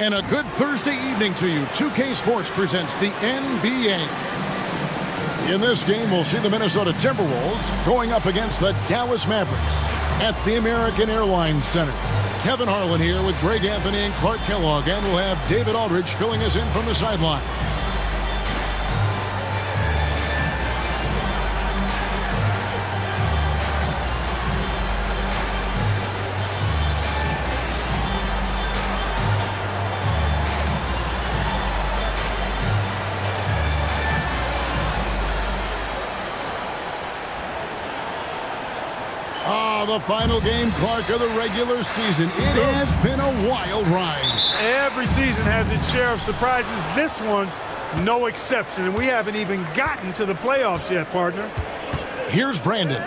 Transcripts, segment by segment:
And a good Thursday evening to you. 2K Sports presents the NBA. In this game, we'll see the Minnesota Timberwolves going up against the Dallas Mavericks at the American Airlines Center. Kevin Harlan here with Greg Anthony and Clark Kellogg, and we'll have David Aldridge filling us in from the sideline. The final game, Clark, of the regular season. It has been a wild ride. Every season has its share of surprises. This one, no exception. And we haven't even gotten to the playoffs yet, partner. Here's Brandon.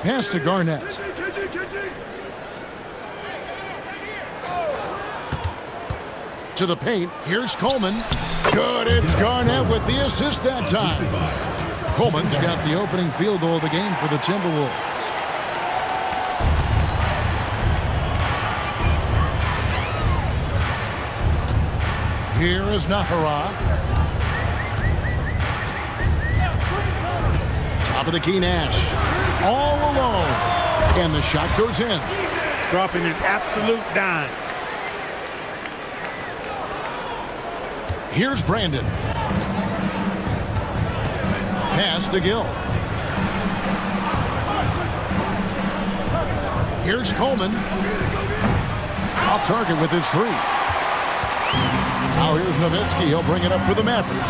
Pass to Garnett. To the paint. Here's Coleman. Good. It's Garnett with the assist that time. Coleman's got the opening field goal of the game for the Timberwolves. Here is Nahara. Top of the key, Nash. All alone. And the shot goes in. Dropping an absolute dime. Here's Brandon. Pass to Gill. Here's Coleman. Off target with his three. Now here's Nowitzki. He'll bring it up for the Mavericks.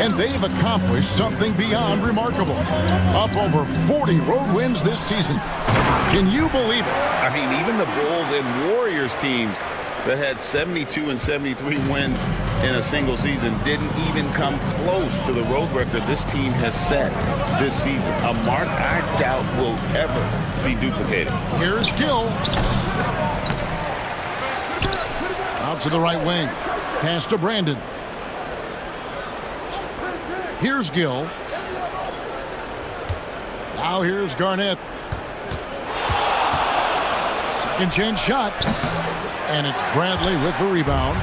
And they've accomplished something beyond remarkable. Up over 40 road wins this season. Can you believe it? I mean, even the Bulls and Warriors teams that had 72 and 73 wins in a single season didn't even come close to the road record this team has set this season. A mark I doubt we'll ever see duplicated. Here's Gill. Out to the right wing. Pass to Brandon. Here's Gill. Now here's Garnett. Second chance shot. And it's Bradley with the rebound.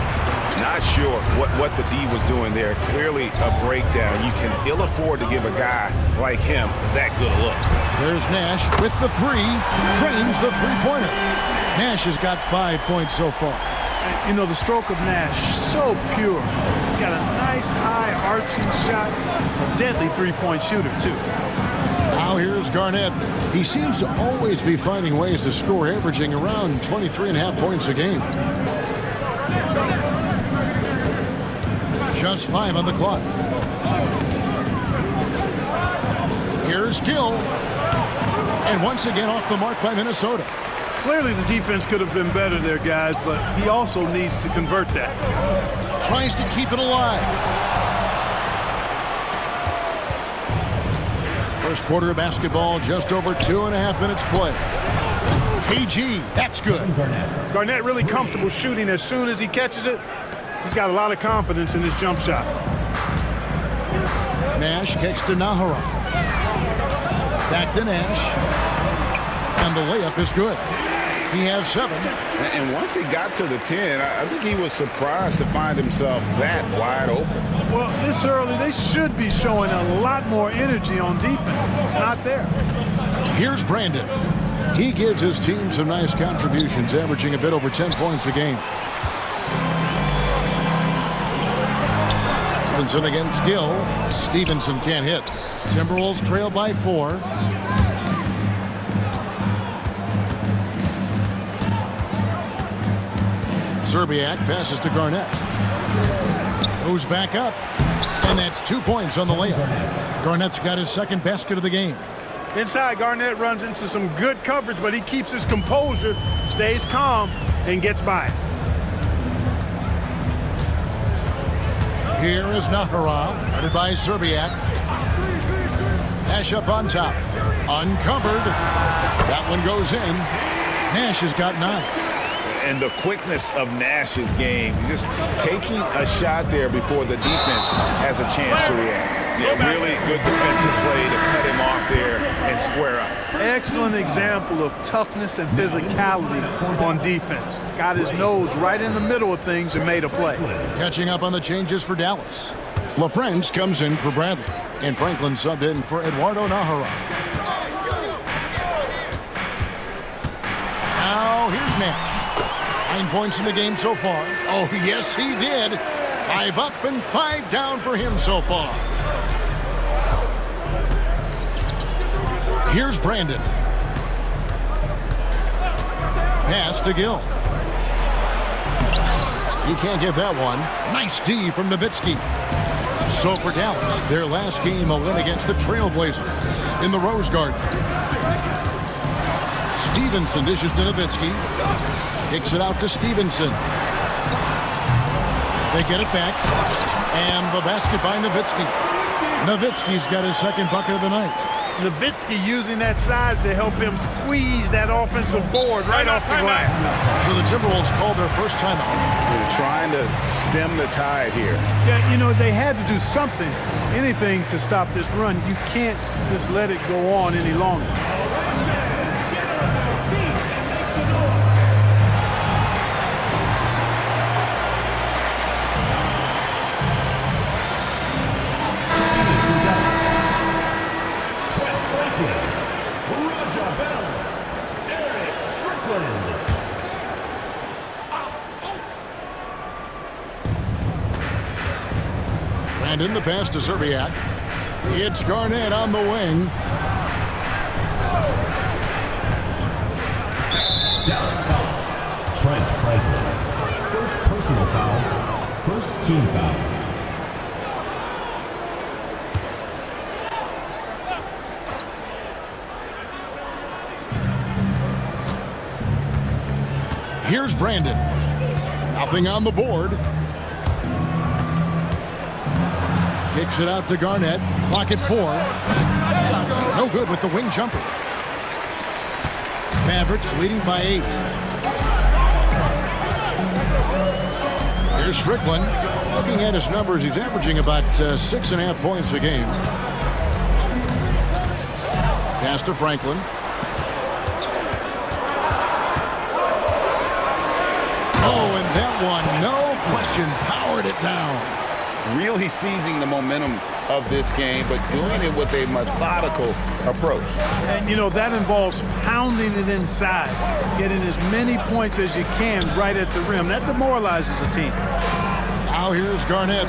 Not sure what the D was doing there. Clearly a breakdown. You can ill afford to give a guy like him that good a look. There's Nash with the three. Drains the three-pointer. Nash has got 5 points so far. You know, the stroke of Nash, so pure. He's got a nice high arching shot. A deadly three-point shooter, too. Now here's Garnett. He seems to always be finding ways to score, averaging around 23.5 points a game. Just 5 on the clock. Here's Gill. And once again off the mark by Minnesota. Clearly the defense could have been better there, guys, but he also needs to convert that. Tries to keep it alive. First quarter of basketball, just over 2.5 minutes play. KG, that's good. Garnett really comfortable shooting as soon as he catches it. He's got a lot of confidence in his jump shot. Nash kicks to Nahara. Back to Nash. And the layup is good. He has 7. And once he got to the 10, I think he was surprised to find himself that wide open. Well, this early, they should be showing a lot more energy on defense. It's not there. Here's Brandon. He gives his team some nice contributions, averaging a bit over 10 points a game. Stevenson against Gill. Stevenson can't hit. Timberwolves trail by 4. Serbiak passes to Garnett. Goes back up. And that's 2 points on the layup. Garnett's got his second basket of the game. Inside, Garnett runs into some good coverage, but he keeps his composure, stays calm, and gets by it. Here is Nahara, guarded by Serbiak. Nash up on top. Uncovered. That one goes in. Nash has got 9. And the quickness of Nash's game, just taking a shot there before the defense has a chance to react. Yeah, really good defensive play to cut him off there and square up. Excellent example of toughness and physicality on defense. Got his nose right in the middle of things and made a play. Catching up on the changes for Dallas. LaFrance comes in for Bradley, and Franklin subbed in for Eduardo Nájera. Now here's Nash. 9 points in the game so far. Oh, yes, he did. 5 up and 5 down for him so far. Here's Brandon. Pass to Gill. He can't get that one. Nice D from Nowitzki. So for Dallas, their last game a win against the Trailblazers in the Rose Garden. Stevenson dishes to Nowitzki. Kicks it out to Stevenson. They get it back. And the basket by Nowitzki. Nowitzki's got his second bucket of the night. Nowitzki using that size to help him squeeze that offensive board right off the glass. So the Timberwolves called their first timeout. They're trying to stem the tide here. Yeah, you know, they had to do something, anything to stop this run. You can't just let it go on any longer. And in the pass to Serbiak. It's Garnett on the wing. Dallas foul. Trent Franklin. First personal foul. First team foul. Here's Brandon. Nothing on the board. Kicks it out to Garnett. Clock at 4. No good with the wing jumper. Mavericks leading by 8. Here's Strickland. Looking at his numbers, he's averaging about 6.5 points a game. Pass to Franklin. Oh, and that one, no question, powered it down. Really seizing the momentum of this game, but doing it with a methodical approach. And, you know, that involves pounding it inside, getting as many points as you can right at the rim. That demoralizes a team. Now here's Garnett,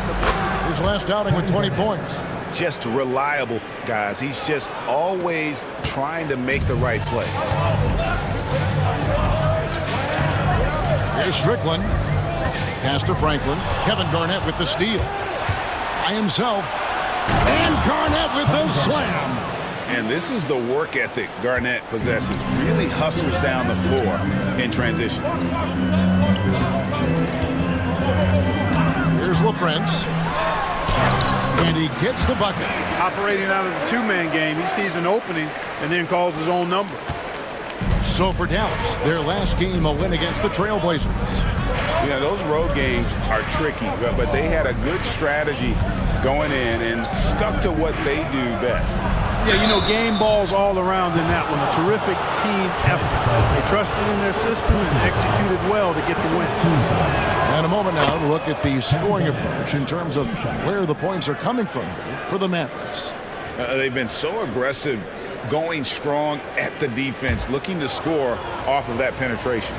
his last outing with 20 points. Just reliable, guys. He's just always trying to make the right play. Here's Strickland. Pass to Franklin. Kevin Garnett with the steal. By himself. And Garnett with the slam. And this is the work ethic Garnett possesses. Really hustles down the floor in transition. Here's LaFrance. And he gets the bucket. Operating out of the two-man game, he sees an opening and then calls his own number. So for Dallas, their last game a win against the Trailblazers. Yeah, those road games are tricky, but they had a good strategy going in and stuck to what they do best. Yeah, you know, game balls all around in that one. A terrific team effort. They trusted in their systems and executed well to get the win. And a moment now to look at the scoring approach in terms of where the points are coming from here for the Mavericks. They've been so aggressive, going strong at the defense, looking to score off of that penetration.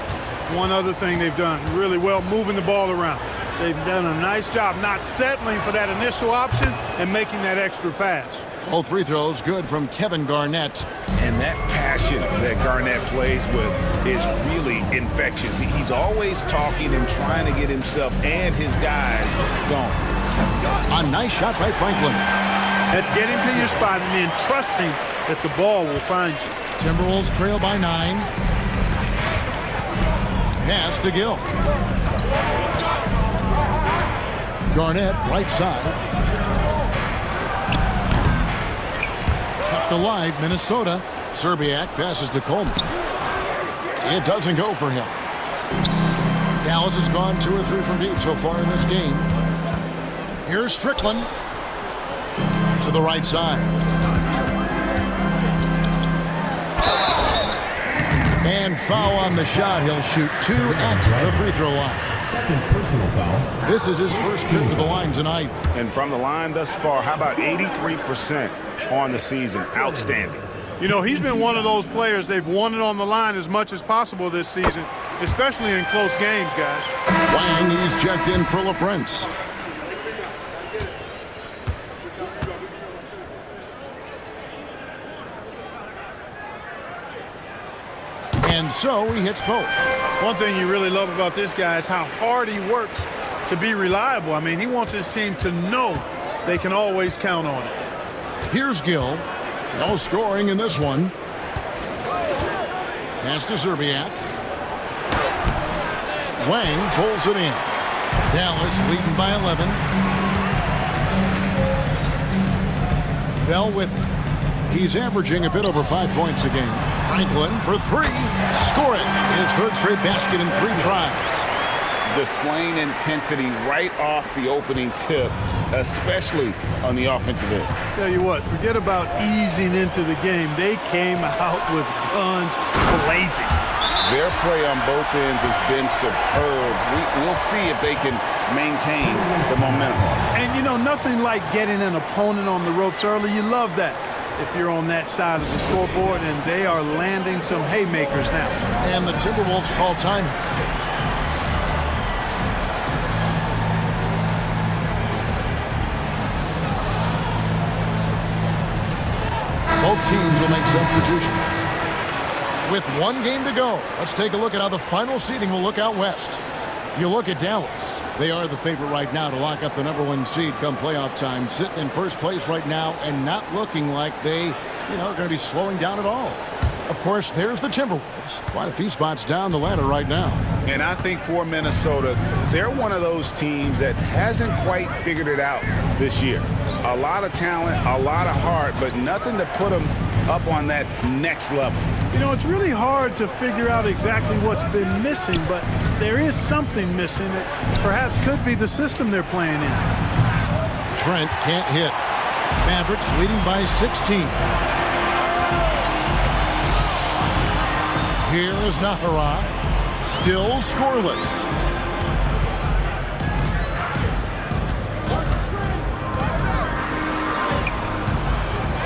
One other thing they've done really well, moving the ball around. They've done a nice job not settling for that initial option and making that extra pass. Both free throws good from Kevin Garnett. And that passion that Garnett plays with is really infectious. He's always talking and trying to get himself and his guys going. A nice shot by Franklin. That's getting to your spot and then trusting that the ball will find you. Timberwolves trail by 9. Pass to Gill. Garnett, right side. Kept alive, Minnesota. Serbiak passes to Coleman. It doesn't go for him. Dallas has gone 2 or 3 from deep so far in this game. Here's Strickland. To the right side. And foul on the shot. He'll shoot 2 at the free throw line. Second personal foul. This is his first trip to the line tonight. And from the line thus far, how about 83% on the season? Outstanding. You know, he's been one of those players, they've won it on the line as much as possible this season, especially in close games, guys. Wang, he's checked in for LaFrance. And so he hits both. One thing you really love about this guy is how hard he works to be reliable. I mean, he wants his team to know they can always count on it. Here's Gill. No scoring in this one. Pass to Zerbiak. Wang pulls it in. Dallas leading by 11. Bell with it. He's averaging a bit over 5 points a game. Franklin for 3. Score it. His third straight basket in 3 tries. Displaying intensity right off the opening tip, especially on the offensive end. Tell you what, forget about easing into the game. They came out with guns blazing. Their play on both ends has been superb. We'll see if they can maintain the momentum. And, you know, nothing like getting an opponent on the ropes early. You love that if you're on that side of the scoreboard, and they are landing some haymakers now. And the Timberwolves call timeout. Both teams will make substitutions. With 1 game to go, let's take a look at how the final seeding will look out west. You look at Dallas. They are the favorite right now to lock up the #1 seed come playoff time, sitting in first place right now and not looking like they, are going to be slowing down at all. Of course, there's the Timberwolves. Quite a few spots down the ladder right now. And I think for Minnesota, they're one of those teams that hasn't quite figured it out this year. A lot of talent, a lot of heart, but nothing to put them up on that next level. You know, it's really hard to figure out exactly what's been missing, but there is something missing that perhaps could be the system they're playing in. Trent can't hit. Mavericks leading by 16. Here is Nahara. Still scoreless.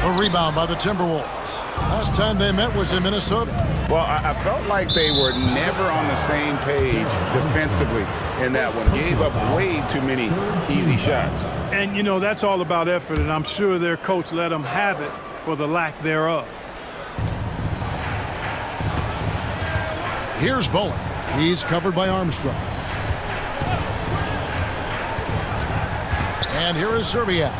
A rebound by the Timberwolves. Last time they met was in Minnesota. Well, I felt like they were never on the same page defensively in that one. Gave up way too many easy shots. And, you know, that's all about effort, and I'm sure their coach let them have it for the lack thereof. Here's Bowen. He's covered by Armstrong. And here is Zerbiak.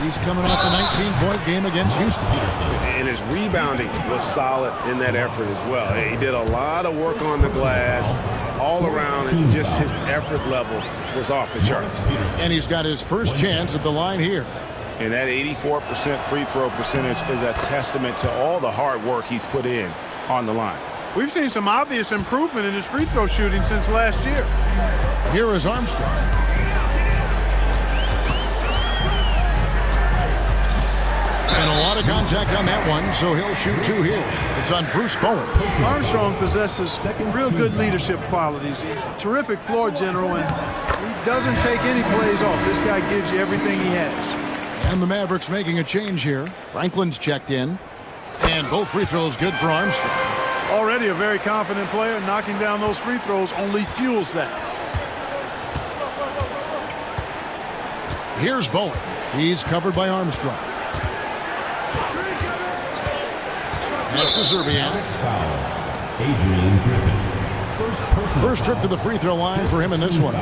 He's coming off a 19-point game against Houston. And his rebounding was solid in that effort as well. He did a lot of work on the glass all around, and just his effort level was off the charts. And he's got his first chance at the line here. And that 84% free throw percentage is a testament to all the hard work he's put in on the line. We've seen some obvious improvement in his free throw shooting since last year. Here is Armstrong. And a lot of contact on that one, so he'll shoot 2 here. It's on Bruce Bowen. Armstrong possesses real good leadership qualities. He's a terrific floor general, and he doesn't take any plays off. This guy gives you everything he has. And the Mavericks making a change here. Franklin's checked in. And both free throws good for Armstrong. Already a very confident player. Knocking down those free throws only fuels that. Here's Bowen. He's covered by Armstrong. Pass to Zerbiak. First trip to the free throw line for him in this one.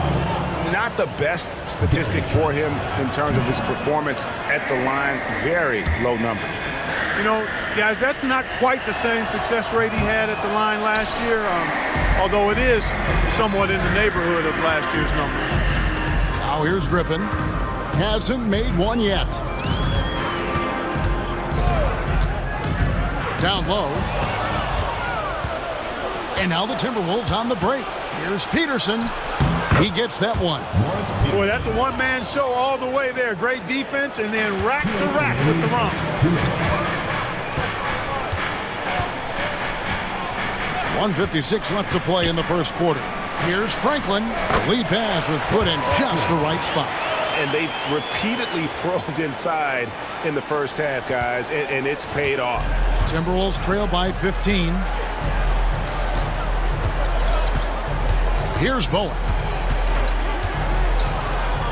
Not the best statistic for him in terms of his performance at the line. Very low numbers. You know, guys, that's not quite the same success rate he had at the line last year, although it is somewhat in the neighborhood of last year's numbers. Now here's Griffin. Hasn't made one yet. Down low. And now the Timberwolves on the break. Here's Peterson. He gets that one. Boy, that's a one-man show all the way there. Great defense and then rack to rack with the run. 1:56 left to play in the first quarter. Here's Franklin. The lead pass was put in just the right spot. And they've repeatedly probed inside in the first half, guys, and it's paid off. Timberwolves trail by 15. Here's Bowen.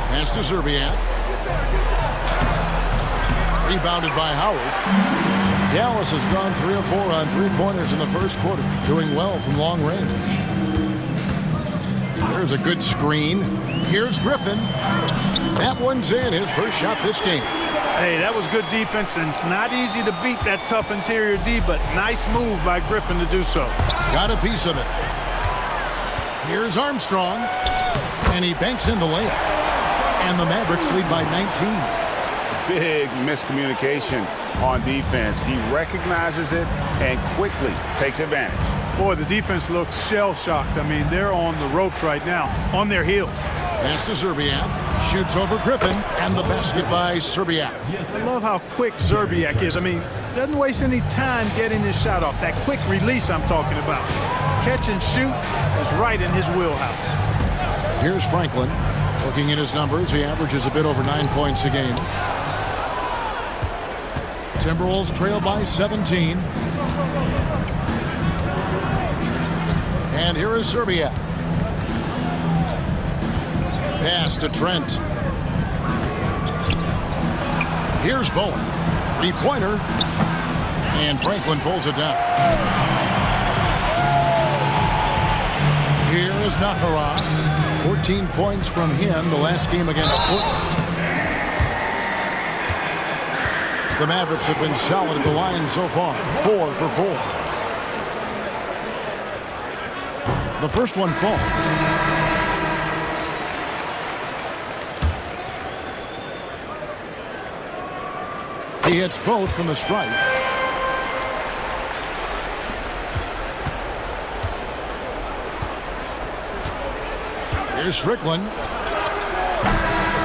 Pass to Zerbiak. Rebounded by Howard. Dallas has gone 3 of 4 on three-pointers in the first quarter, doing well from long range. There's a good screen. Here's Griffin. That one's in, his first shot this game. Hey, that was good defense, and it's not easy to beat that tough interior D, but nice move by Griffin to do so. Got a piece of it. Here's Armstrong, and he banks in the layup. And the Mavericks lead by 19. Big miscommunication on defense. He recognizes it and quickly takes advantage. Boy, the defense looks shell-shocked. I mean, they're on the ropes right now, on their heels. Pass to Zerbiak. Shoots over Griffin, and the basket by Zerbiak. I love how quick Zerbiak is. I mean, doesn't waste any time getting his shot off. That quick release I'm talking about. Catch and shoot is right in his wheelhouse. Here's Franklin. Looking at his numbers, he averages a bit over 9 points a game. Timberwolves trail by 17. And here is Zerbiak. Pass to Trent. Here's Bowen. Three-pointer. And Franklin pulls it down. Here is Nahara. 14 points from him the last game against Portland. The Mavericks have been solid at the line so far. 4 for 4. The first one falls. He hits both from the stripe. Here's Strickland.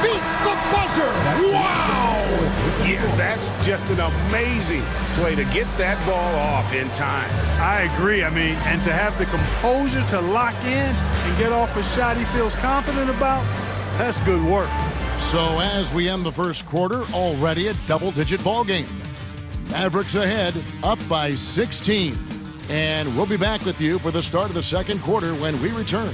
Beats the buzzer! Wow! Yeah, that's just an amazing play to get that ball off in time. I agree. I mean, and to have the composure to lock in and get off a shot he feels confident about, that's good work. So as we end the first quarter, already a double-digit ball game. Mavericks ahead, up by 16. And we'll be back with you for the start of the second quarter when we return.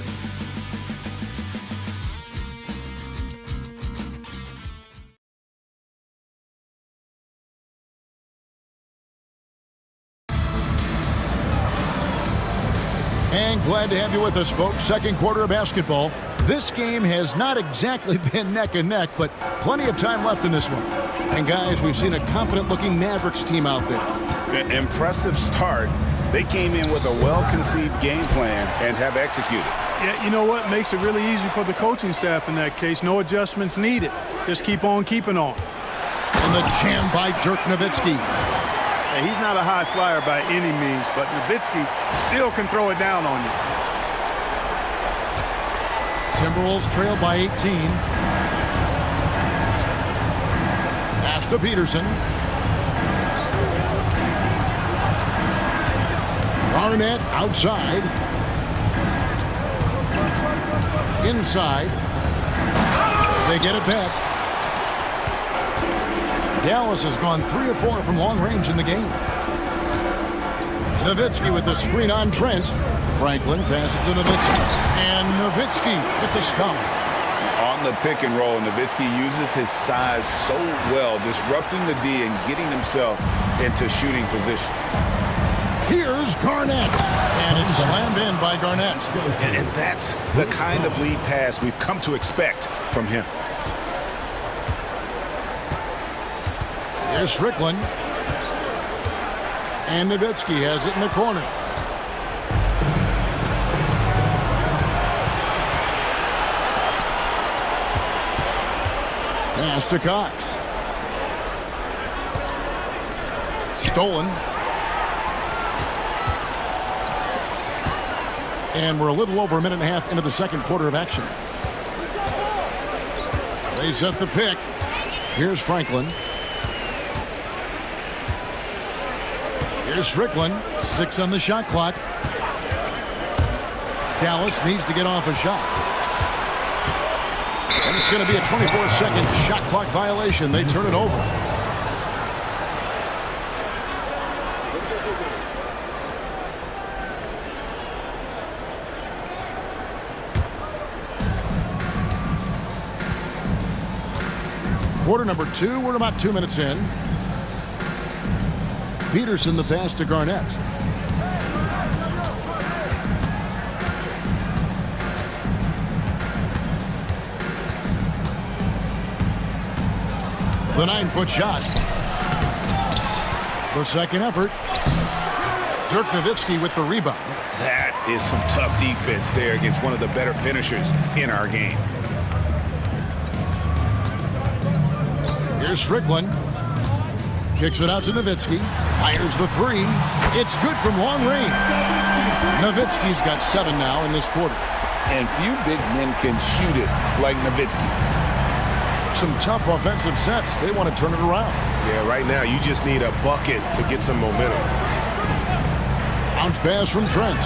And glad to have you with us, folks. Second quarter of basketball. This game has not exactly been neck and neck, but plenty of time left in this one. And guys, we've seen a confident-looking Mavericks team out there. Impressive start. They came in with a well-conceived game plan and have executed. Yeah, you know what? Makes it really easy for the coaching staff in that case. No adjustments needed. Just keep on keeping on. And the jam by Dirk Nowitzki. Hey, he's not a high flyer by any means, but Nowitzki still can throw it down on you. Timberwolves trail by 18. Pass to Peterson. Garnett outside. Inside. They get it back. Dallas has gone 3 of 4 from long range in the game. Nowitzki with the screen on Trent. Franklin passes to Nowitzki. And Nowitzki with the stuff. On the pick and roll, Nowitzki uses his size so well, disrupting the D and getting himself into shooting position. Here's Garnett. And it's slammed in by Garnett. And that's the kind of lead pass we've come to expect from him. Here's Strickland. And Nowitzki has it in the corner. Pass to Cox. Stolen. And we're a little over a minute and a half into the second quarter of action. They set the pick. Here's Franklin. Here's Strickland. 6 on the shot clock. Dallas needs to get off a shot. And it's going to be a 24-second shot clock violation. They turn it over. Quarter number 2, we're about 2 minutes in. Peterson the pass to Garnett. The 9-foot shot. The second effort. Dirk Nowitzki with the rebound. That is some tough defense there against one of the better finishers in our game. Here's Strickland. Kicks it out to Nowitzki. Fires the 3. It's good from long range. Nowitzki's got 7 now in this quarter. And few big men can shoot it like Nowitzki. Some tough offensive sets. They want to turn it around. Yeah, right now you just need a bucket to get some momentum. Bounce pass from Trent.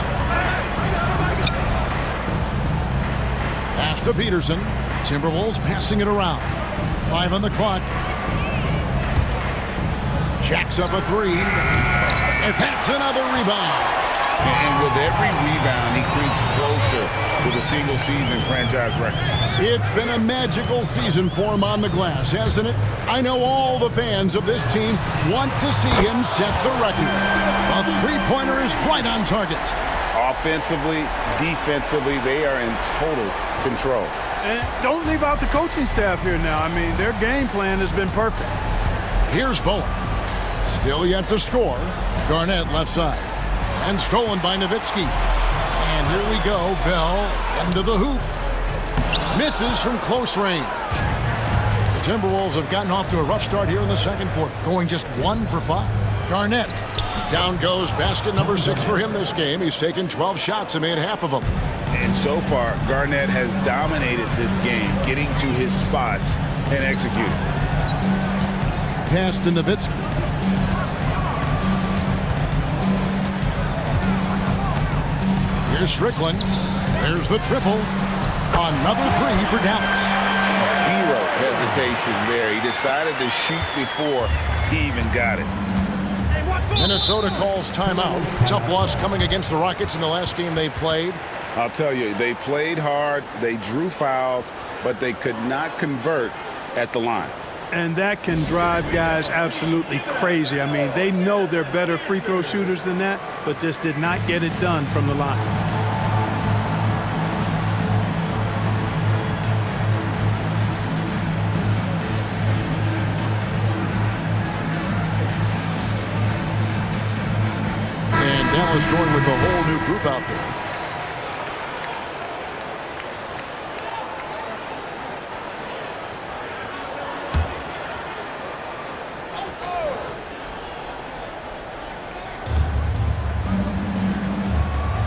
Pass to Peterson. Timberwolves passing it around. 5 on the clock. Jacks up a 3. And that's another rebound. And with every rebound, he creeps closer to the single-season franchise record. It's been a magical season for him on the glass, hasn't it? I know all the fans of this team want to see him set the record. The three-pointer is right on target. Offensively, defensively, they are in total control. And don't leave out the coaching staff here now. I mean, their game plan has been perfect. Here's Bowen. Still yet to score. Garnett left side. And stolen by Nowitzki. And here we go. Bell into the hoop. Misses from close range. The Timberwolves have gotten off to a rough start here in the second quarter, going just 1 for 5. Garnett. Down goes basket number 6 for him this game. He's taken 12 shots and made half of them. And so far, Garnett has dominated this game, getting to his spots and executing. Pass to Nowitzki. Here's Strickland. There's the triple. Another 3 for Dallas. Zero hesitation there. He decided to shoot before he even got it. Minnesota calls timeout. Tough loss coming against the Rockets in the last game they played. I'll tell you, they played hard, they drew fouls, but they could not convert at the line. And that can drive guys absolutely crazy. I mean, they know they're better free throw shooters than that, but just did not get it done from the line. And Dallas going with a whole new group out there.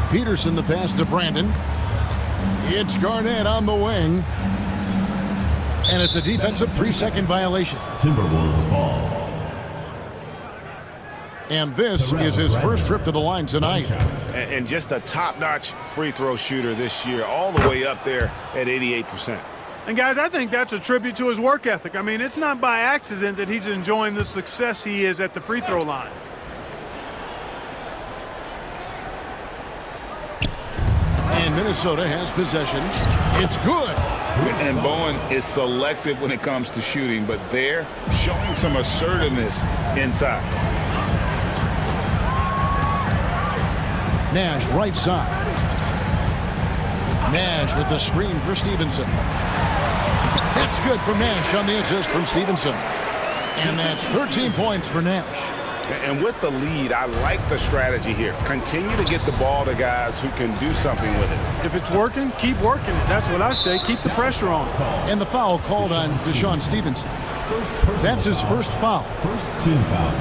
Peterson the pass to Brandon. It's Garnett on the wing. And it's a defensive 3-second violation. Timberwolves ball. And this is his first trip to the line tonight. And just a top-notch free throw shooter this year, all the way up there at 88%. And guys, I think that's a tribute to his work ethic. I mean, it's not by accident that he's enjoying the success he is at the free throw line. And Minnesota has possession. It's good. And Bowen is selective when it comes to shooting, but they're showing some assertiveness inside. Nash right side. Nash with the screen for Stevenson. That's good from Nash on the assist from Stevenson. And that's 13 points for Nash. And with the lead, I like the strategy here. Continue to get the ball to guys who can do something with it. If it's working, keep working it. That's what I say. Keep the pressure on. And the foul called on Deshaun Stevenson. That's his first foul. First team foul.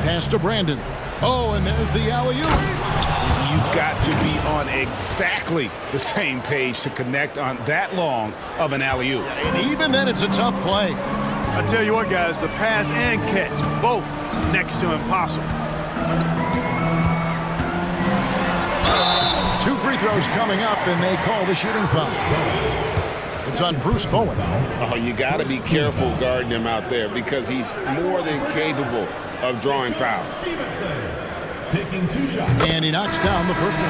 Pass to Brandon. Oh, and there's the alley-oop. You've got to be on exactly the same page to connect on that long of an alley-oop. And even then, it's a tough play. I tell you what, guys, the pass and catch, both next to impossible. 2 free throws coming up, and they call the shooting foul. It's on Bruce Bowen. Oh, you got to be careful guarding him out there because he's more than capable of drawing fouls. Taking 2 shots. And he knocks down the first one.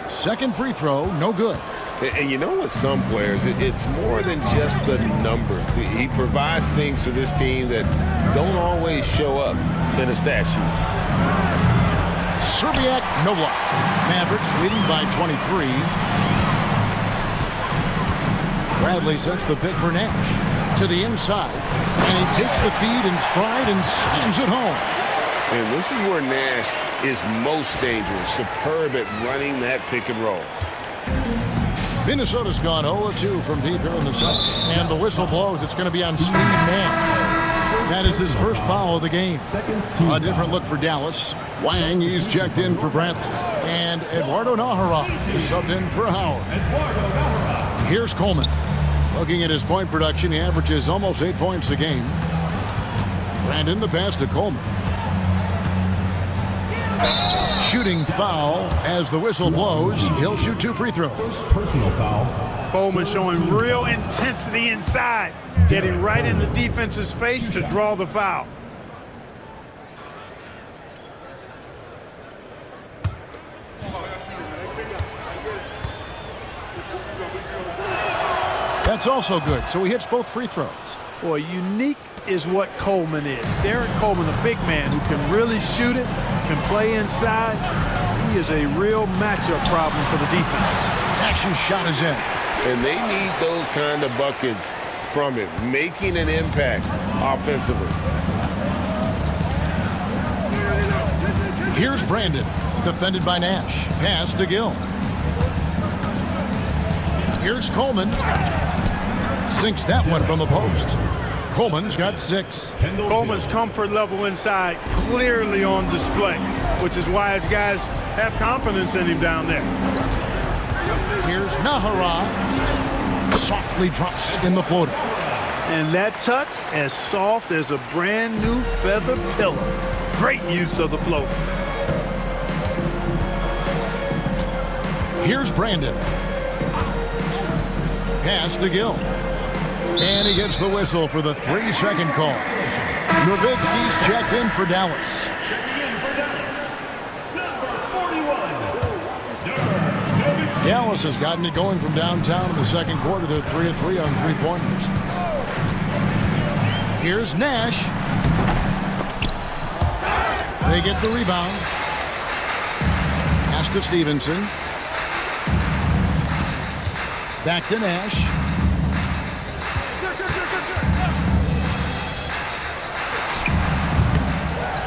Second free throw, no good. And you know, with some players, it's more than just the numbers. He provides things for this team that don't always show up in a stat sheet. Serbiak, no block. Mavericks leading by 23. Bradley sets the pick for Nash. To the inside. And he takes the feed in stride and slams it home. And this is where Nash is most dangerous. Superb at running that pick and roll. Minnesota's gone 0-2 from deep here in the second. And the whistle blows. It's going to be on Steve Nash. That is his first foul of the game. A different look for Dallas. Wang, he's checked in for Bradley. And Eduardo Nahara is subbed in for Howard. Here's Coleman. Looking at his point production, he averages almost 8 points a game. Brandon, the pass to Coleman. Shooting foul as the whistle blows. He'll shoot 2 free throws. Personal foul. Coleman showing real intensity inside, getting right in the defense's face to draw the foul. That's also good, so he hits both free throws. Boy, unique is what Coleman is. Derek Coleman, the big man who can really shoot it, can play inside. He is a real matchup problem for the defense. Nash's shot is in. And they need those kind of buckets from him, making an impact offensively. Here's Brandon, defended by Nash. Pass to Gill. Here's Coleman. Sinks that one from the post. Coleman's got 6. Coleman's comfort level inside clearly on display, which is why his guys have confidence in him down there. Here's Nahara. Softly drops in the floater. And that touch as soft as a brand new feather pillow. Great use of the floater. Here's Brandon. Pass to Gill. And he gets the whistle for the 3-second call. Nowitzki's checked in for Dallas. Dallas has gotten it going from downtown in the second quarter. They're 3 of 3 on 3-pointers. Here's Nash. They get the rebound. Pass to Stevenson. Back to Nash.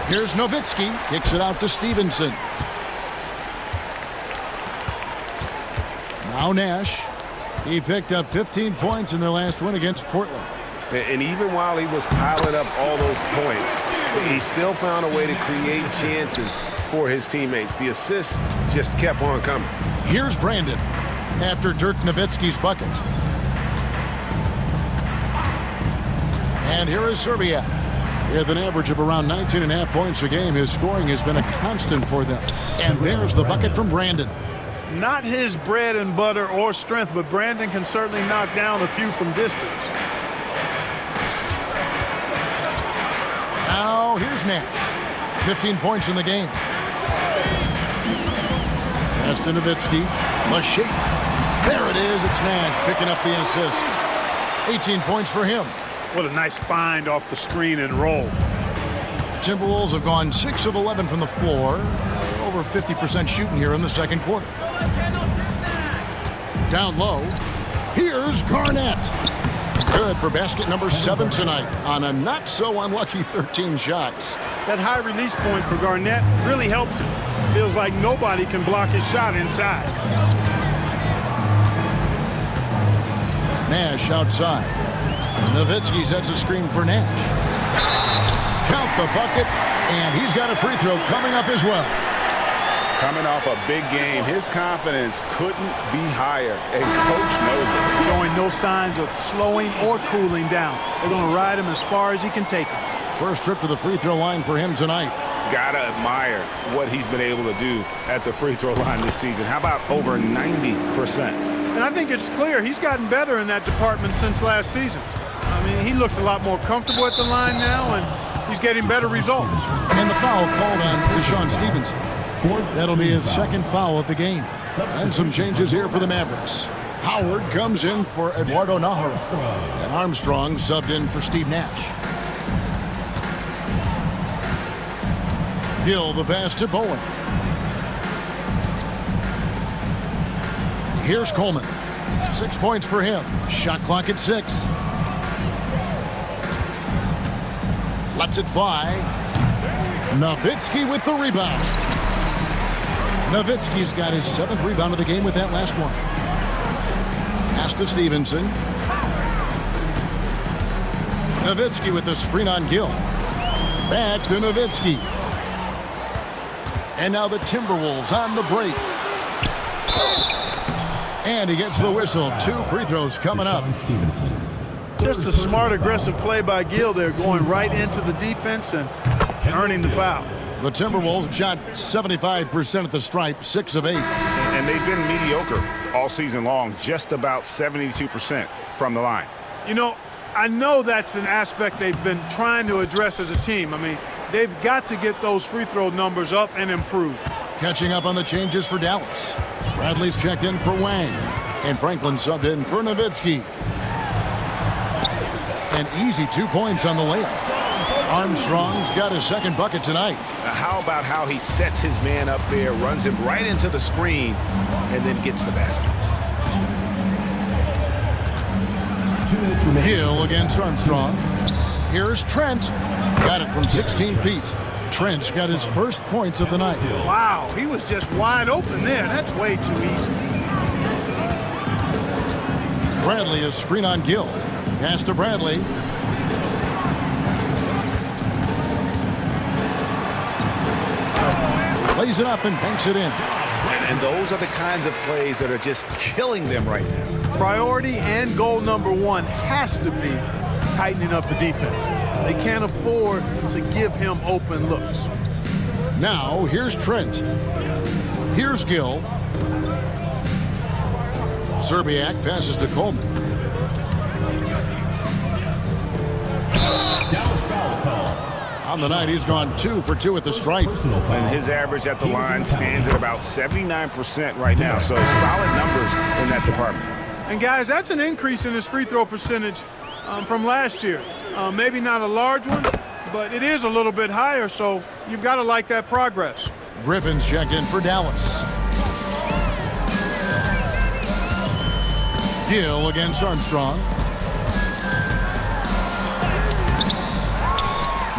Here's Nowitzki. Kicks it out to Stevenson. Now Nash. He picked up 15 points in their last win against Portland. And even while he was piling up all those points, he still found a way to create chances for his teammates. The assists just kept on coming. Here's Brandon after Dirk Nowitzki's bucket. And here is Serbiak. With an average of around 19.5 points a game, his scoring has been a constant for them. And there's the bucket from Brandon. Not his bread and butter or strength, but Brandon can certainly knock down a few from distance. Now here's Nash. 15 points in the game. Pass to Nowitzki. Lachey. There it is. It's Nash picking up the assists. 18 points for him. What a nice find off the screen and roll. The Timberwolves have gone 6 of 11 from the floor. Over 50% shooting here in the second quarter. Down low. Here's Garnett. Good for basket number 7 tonight on a not so unlucky 13 shots. That high release point for Garnett really helps him. Feels like nobody can block his shot inside. Nash outside. Nowitzki sets a screen for Nash. Count the bucket, and he's got a free throw coming up as well. Coming off a big game, his confidence couldn't be higher, and Coach knows it. Showing no signs of slowing or cooling down. They're going to ride him as far as he can take him. First trip to the free throw line for him tonight. Gotta admire what he's been able to do at the free throw line this season. How about over 90%? And I think it's clear he's gotten better in that department since last season. I mean, he looks a lot more comfortable at the line now, and he's getting better results. And the foul called on Deshaun Stevenson. That'll be his second foul of the game. And some changes here for the Mavericks. Howard comes in for Eduardo Nahara. And Armstrong subbed in for Steve Nash. Gill the pass to Bowen. Here's Coleman. 6 points for him. Shot clock at 6. Lets it fly. Nowitzki with the rebound. Nowitzki's got his 7th rebound of the game with that last one. Pass to Stevenson. Nowitzki with the screen on Gill. Back to Nowitzki. And now the Timberwolves on the break. And he gets the whistle. 2 free throws coming up. Just a smart, aggressive play by Gill there, going right into the defense and earning the foul. The Timberwolves shot 75% at the stripe, 6 of 8. And they've been mediocre all season long, just about 72% from the line. You know, I know that's an aspect they've been trying to address as a team. I mean, they've got to get those free throw numbers up and improve. Catching up on the changes for Dallas. Bradley's checked in for Wang. And Franklin subbed in for Nowitzki. An easy 2 points on the layup. Armstrong's got his 2nd bucket tonight. How about how he sets his man up there, runs him right into the screen, and then gets the basket. Gill against Armstrong. Here's Trent. Got it from 16 feet. Trent's got his first points of the night. Wow, he was just wide open there. That's way too easy. Bradley is screen on Gill. Pass to Bradley. Plays it up and banks it in. And those are the kinds of plays that are just killing them right now. Priority and goal number 1 has to be tightening up the defense. They can't afford to give him open looks. Now, here's Trent. Here's Gill. Serbiak passes to Coleman. On the night, he's gone 2 for 2 at the stripe. And his average at the line stands at about 79% right now, so solid numbers in that department. And guys, that's an increase in his free throw percentage from last year. Maybe not a large one, but it is a little bit higher, so you've got to like that progress. Griffin's checked in for Dallas. Gill against Armstrong.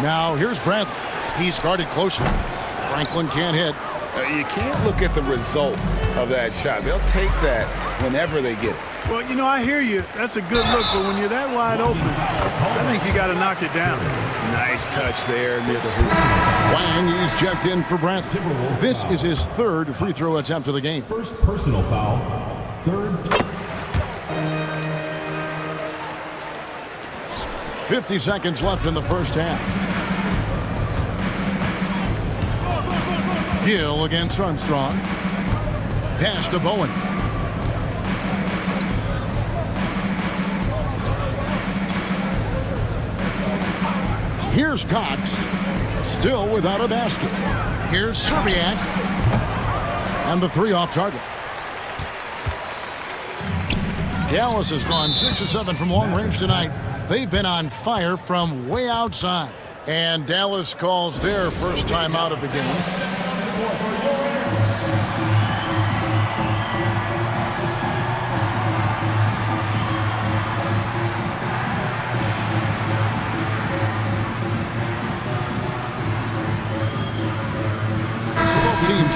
Now here's Bradley. He's guarded closely. Franklin can't hit. You can't look at the result of that shot. They'll take that whenever they get it. Well, you know, I hear you. That's a good look, but when you're that wide open, I think you got to knock it down. Nice touch there near the hoop. Wang is checked in for Bradley. This is his 3rd free throw attempt of the game. First personal foul. 3rd. 50 seconds left in the first half. Gill against Armstrong. Pass to Bowen. Here's Cox. Still without a basket. Here's Serbiak. And the 3 off target. Dallas has gone 6 or 7 from long range tonight. They've been on fire from way outside. And Dallas calls their first time out of the game. Both teams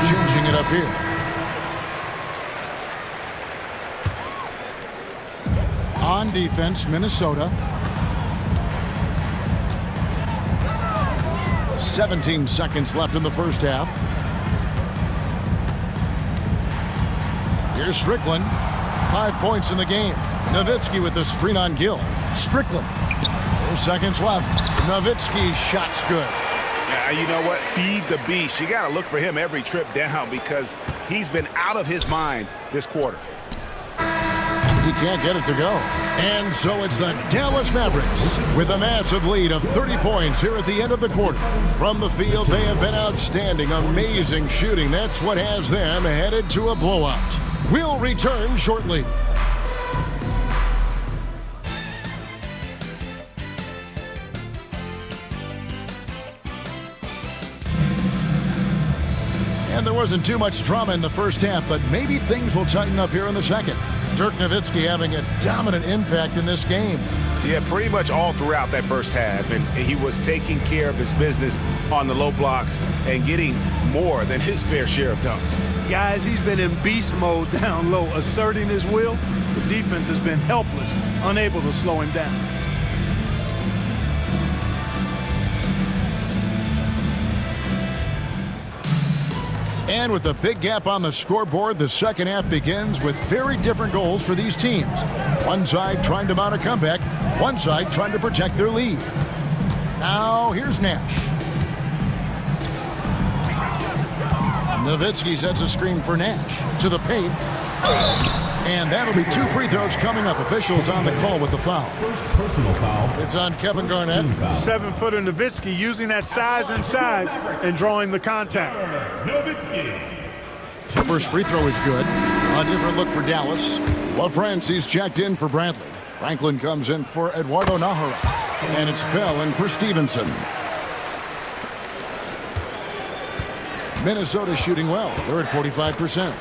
on defense, Minnesota. 17 seconds left in the first half. Here's Strickland. 5 points in the game. Nowitzki with the screen on Gill. Strickland. 4 seconds left. Nowitzki's shot's good. Yeah, you know what? Feed the beast. You got to look for him every trip down because he's been out of his mind this quarter. He can't get it to go. And so it's the Dallas Mavericks with a massive lead of 30 points here at the end of the quarter. From the field, they have been outstanding, amazing shooting. That's what has them headed to a blowout. We'll return shortly. And there wasn't too much drama in the first half, but maybe things will tighten up here in the second. Dirk Nowitzki having a dominant impact in this game. Yeah, pretty much all throughout that first half. And he was taking care of his business on the low blocks and getting more than his fair share of dunks. Guys, he's been in beast mode down low, asserting his will. The defense has been helpless, unable to slow him down. And with a big gap on the scoreboard, the second half begins with very different goals for these teams. One side trying to mount a comeback, one side trying to protect their lead. Now, here's Nash. Nowitzki sets a screen for Nash to the paint. And that'll be 2 free throws coming up. Officials on the call with the foul. First personal foul. It's on Kevin Garnett. 7-footer Nowitzki using that size inside and drawing the contact. First free throw is good. A different look for Dallas. Well, Francie's checked in for Bradley. Franklin comes in for Eduardo Nahara. And it's Bell in for Stevenson. Minnesota shooting well. They're at 45%.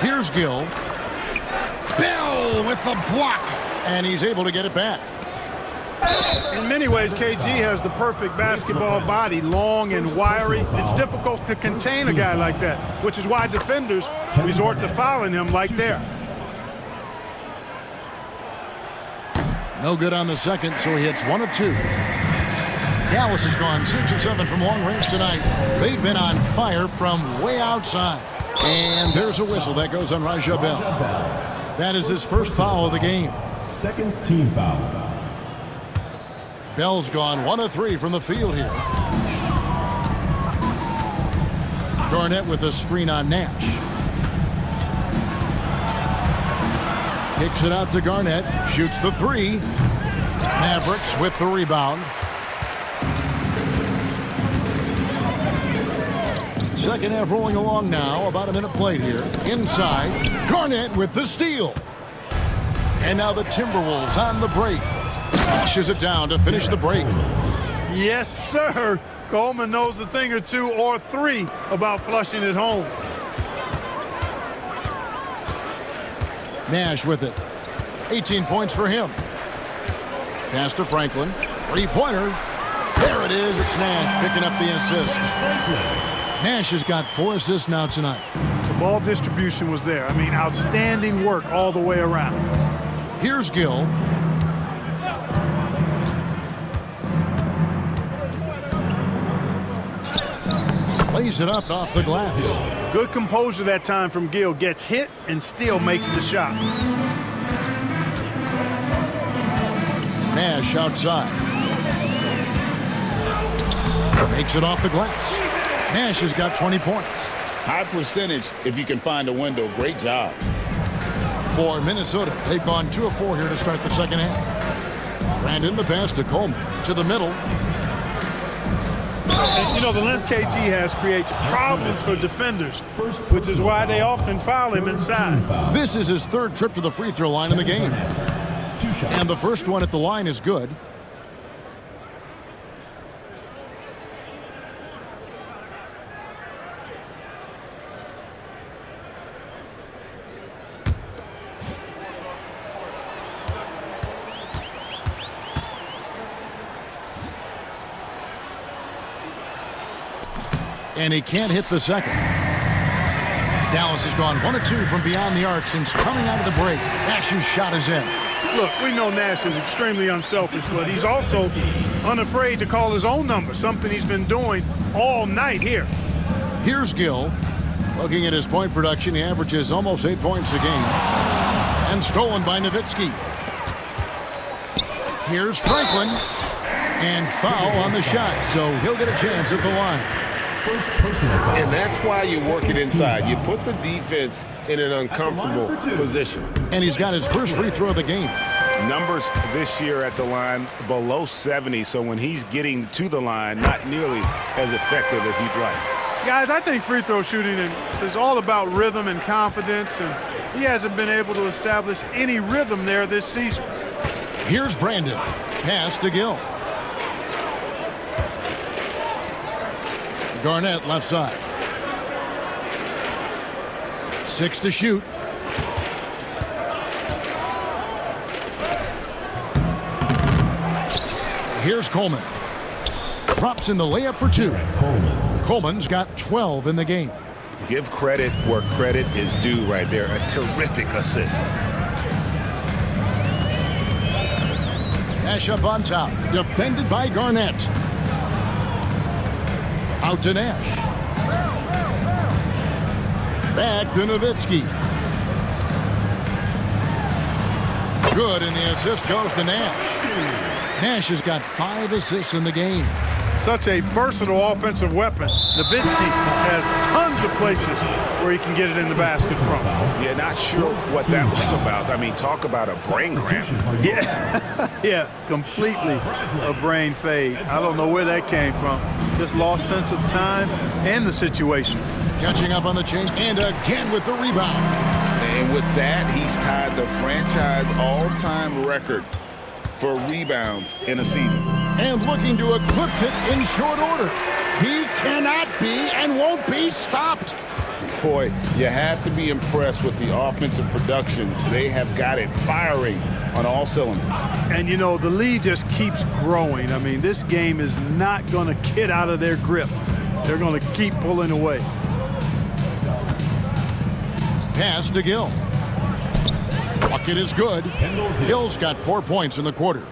Here's Gill. Bell with the block. And he's able to get it back. In many ways, KG has the perfect basketball body, long and wiry. It's difficult to contain a guy like that, which is why defenders resort to fouling him like there. No good on the second, so he hits 1 of 2. Dallas has gone 6 of 7 from long range tonight. They've been on fire from way outside. And there's a whistle that goes on Raja Bell. That is his first foul of the game. Second team foul. Bell's gone 1 of 3 from the field here. Garnett with a screen on Nash. Kicks it out to Garnett. Shoots the 3. Mavericks with the rebound. Second half rolling along now. About a minute played here. Inside. Garnett with the steal. And now the Timberwolves on the break. Flushes it down to finish the break. Yes, sir. Coleman knows a thing or 2 or 3 about flushing it home. Nash with it. 18 points for him. Pass to Franklin. 3-pointer. There it is. It's Nash picking up the assist. Nash has got 4 assists now tonight. The ball distribution was there. I mean, outstanding work all the way around. Here's Gill. Lays it up off the glass. Good composure that time from Gill. Gets hit and still makes the shot. Nash outside. Makes it off the glass. Nash has got 20 points. High percentage if you can find a window. Great job. For Minnesota, they've gone 2 of 4 here to start the second half. Brandon the pass to Coleman. To the middle. And, you know, the length KG has creates problems for defenders, which is why they often foul him inside. This is his 3rd trip to the free throw line in the game. And the first one at the line is good. And he can't hit the second. Dallas has gone 1 of 2 from beyond the arc since coming out of the break. Nash's shot is in. Look, we know Nash is extremely unselfish, but he's also unafraid to call his own number, something he's been doing all night here. Here's Gill. Looking at his point production, he averages almost 8 points a game. And stolen by Nowitzki. Here's Franklin. And foul on the shot, so he'll get a chance at the line. And that's why you work it inside. You put the defense in an uncomfortable position. And he's got his first free throw of the game. Numbers this year at the line below 70, so when he's getting to the line, not nearly as effective as he'd like. Guys, I think free throw shooting is all about rhythm and confidence, and he hasn't been able to establish any rhythm there this season. Here's Brandon. Pass to Gill. Garnett left side. 6 to shoot. Here's Coleman. Drops in the layup for 2. Coleman's got 12 in the game. Give credit where credit is due right there. A terrific assist. Nash up on top. Defended by Garnett. Out to Nash. Back to Nowitzki. Good, and the assist goes to Nash. Nash has got 5 assists in the game. Such a versatile offensive weapon. Nowitzki has tons of places where he can get it in the basket from. Yeah, not sure what that was about. I mean, talk about a brain cramp. Yeah, completely a brain fade. I don't know where that came from. Just lost sense of time and the situation. Catching up on the change, and again with the rebound. And with that, he's tied the franchise all-time record for rebounds in a season. And looking to eclipse it in short order. He cannot be and won't be stopped. Boy, you have to be impressed with the offensive production. They have got it firing on all cylinders. And, you know, the lead just keeps growing. I mean, this game is not going to get out of their grip. They're going to keep pulling away. Pass to Gill. Bucket is good. Gill's got 4 points in the quarter.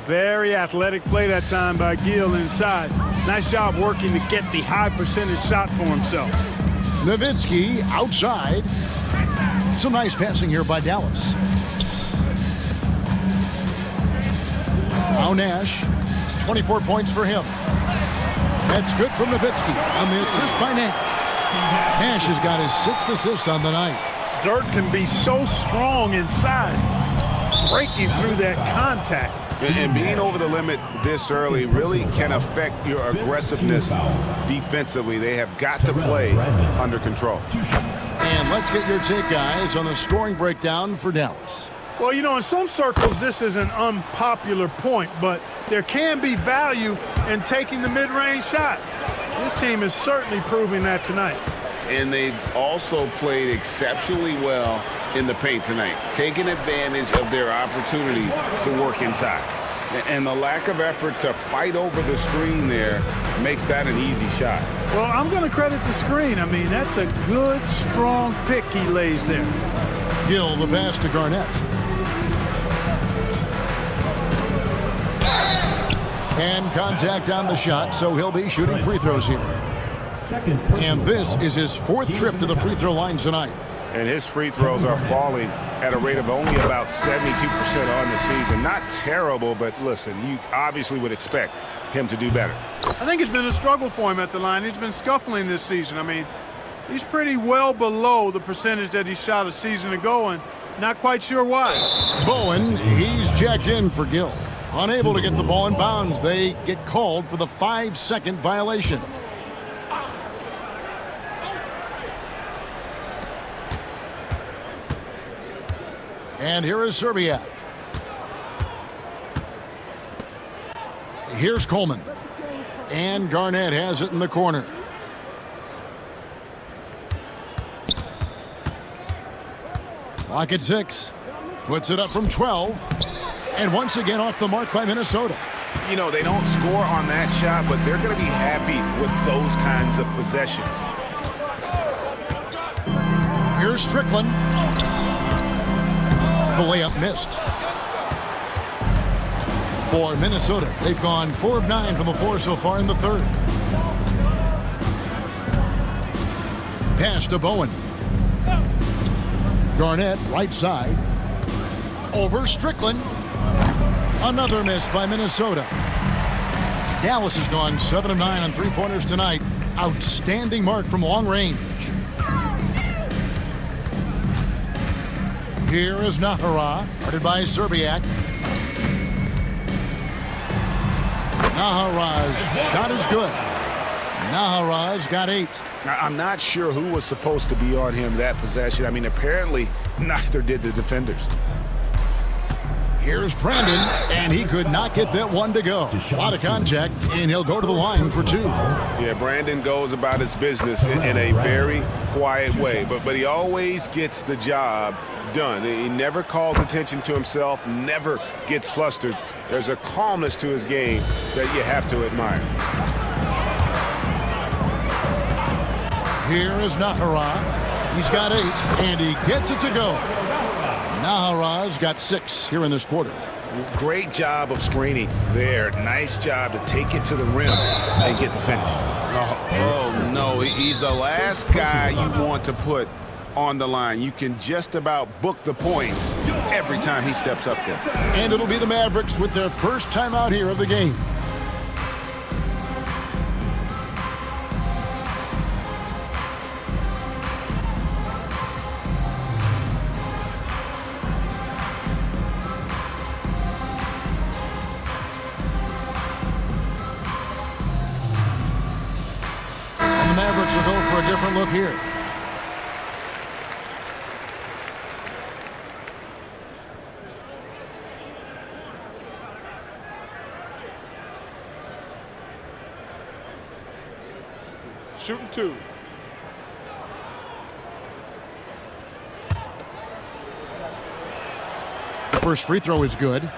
Very athletic play that time by Gill inside. Nice job working to get the high percentage shot for himself. Nowitzki outside. Some nice passing here by Dallas. Now Nash. 24 points for him. That's good from Nowitzki on the assist by Nash. Nash has got his 6th assist on the night. Dirk can be so strong inside, breaking through that contact. And being over the limit this early really can affect your aggressiveness defensively. They have got to play under control. And let's get your take, guys, on the scoring breakdown for Dallas. Well, you know, in some circles, this is an unpopular point, but there can be value in taking the mid-range shot. This team is certainly proving that tonight. And they've also played exceptionally well in the paint tonight, taking advantage of their opportunity to work inside. And the lack of effort to fight over the screen there makes that an easy shot. Well, I'm going to credit the screen. I mean, that's a good, strong pick he lays there. Gill, the pass to Garnett. And contact on the shot, so he'll be shooting free throws here. And this is his 4th trip to the free throw line tonight. And his free throws are falling at a rate of only about 72% on the season. Not terrible, but listen, you obviously would expect him to do better. I think it's been a struggle for him at the line. He's been scuffling this season. I mean, he's pretty well below the percentage that he shot a season ago, and not quite sure why. Bowen, he's checked in for Gill. Unable to get the ball in bounds, they get called for the 5-second violation. And here is Serbiak. Here's Coleman. And Garnett has it in the corner. Clock at 6. Puts it up from 12. And once again off the mark by Minnesota. You know, they don't score on that shot, but they're going to be happy with those kinds of possessions. Here's Strickland. The layup missed. For Minnesota, they've gone 4 of 9 from the floor so far in the third. Pass to Bowen. Garnett, right side. Over Strickland. Another miss by Minnesota. Dallas has gone 7 of 9 on three-pointers tonight. Outstanding mark from long range. Here is Nahara, guarded by Serbiak. Nahara's shot is good. Nahara's got 8. Now, I'm not sure who was supposed to be on him that possession. I mean, apparently neither did the defenders. Here's Brandon, and he could not get that one to go. A lot of contact, and he'll go to the line for 2. Yeah, Brandon goes about his business in a very quiet way, but he always gets the job done. He never calls attention to himself, never gets flustered. There's a calmness to his game that you have to admire. Here is Nahara. He's got 8, and he gets it to go. Nahara's got 6 here in this quarter. Great job of screening there. Nice job to take it to the rim and get the finish. Oh no, he's the last guy you want to put on the line. You can just about book the points every time he steps up there. And it'll be the Mavericks with their first time out here of the game. The Mavericks will go for a different look here. Shooting 2. The first free throw is good.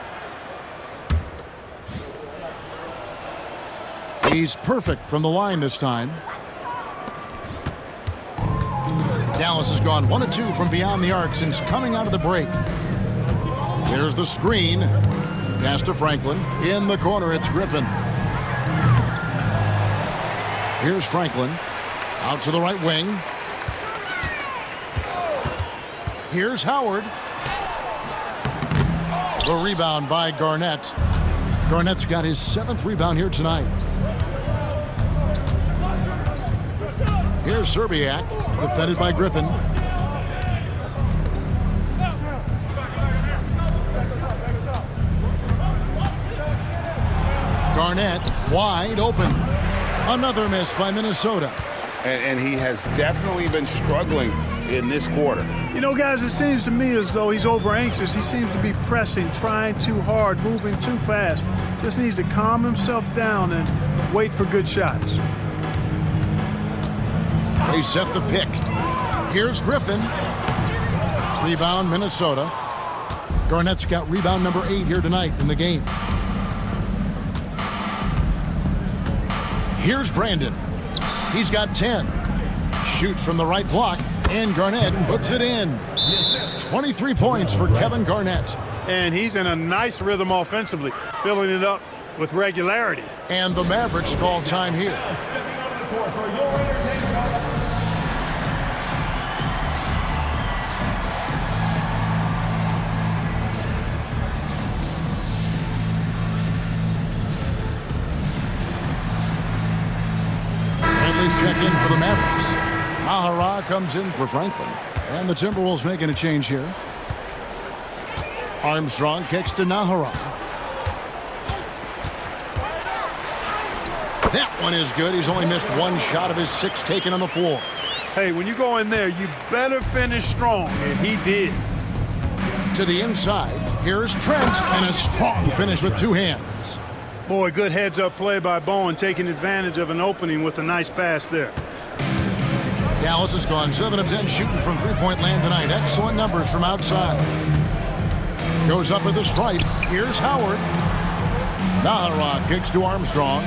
He's perfect from the line this time. Dallas has gone 1 of 2 from beyond the arc since coming out of the break. There's the screen. Pass to Franklin. In the corner, it's Griffin. Here's Franklin. Out to the right wing. Here's Howard. The rebound by Garnett. Garnett's got his 7th rebound here tonight. Here's Serbiak, defended by Griffin. Garnett wide open. Another miss by Minnesota. And he has definitely been struggling in this quarter. You know, guys, it seems to me as though he's over anxious. He seems to be pressing, trying too hard, moving too fast. Just needs to calm himself down and wait for good shots. They set the pick. Here's Griffin. Rebound, Minnesota. Garnett's got rebound number 8 here tonight in the game. Here's Brandon. He's got 10. Shoots from the right block, and Garnett puts it in. 23 points for Kevin Garnett. And he's in a nice rhythm offensively, filling it up with regularity. And the Mavericks call time here. Check in for the Mavericks. Nahara comes in for Franklin. And the Timberwolves making a change here. Armstrong kicks to Nahara. That one is good. He's only missed 1 shot of his 6 taken on the floor. Hey, when you go in there, you better finish strong, and he did. To the inside, here's Trent, and a strong finish with 2 hands. Boy, good heads-up play by Bowen, taking advantage of an opening with a nice pass there. Dallas has gone 7 of 10 shooting from three-point land tonight. Excellent numbers from outside. Goes up with the stripe. Here's Howard. Nahara kicks to Armstrong.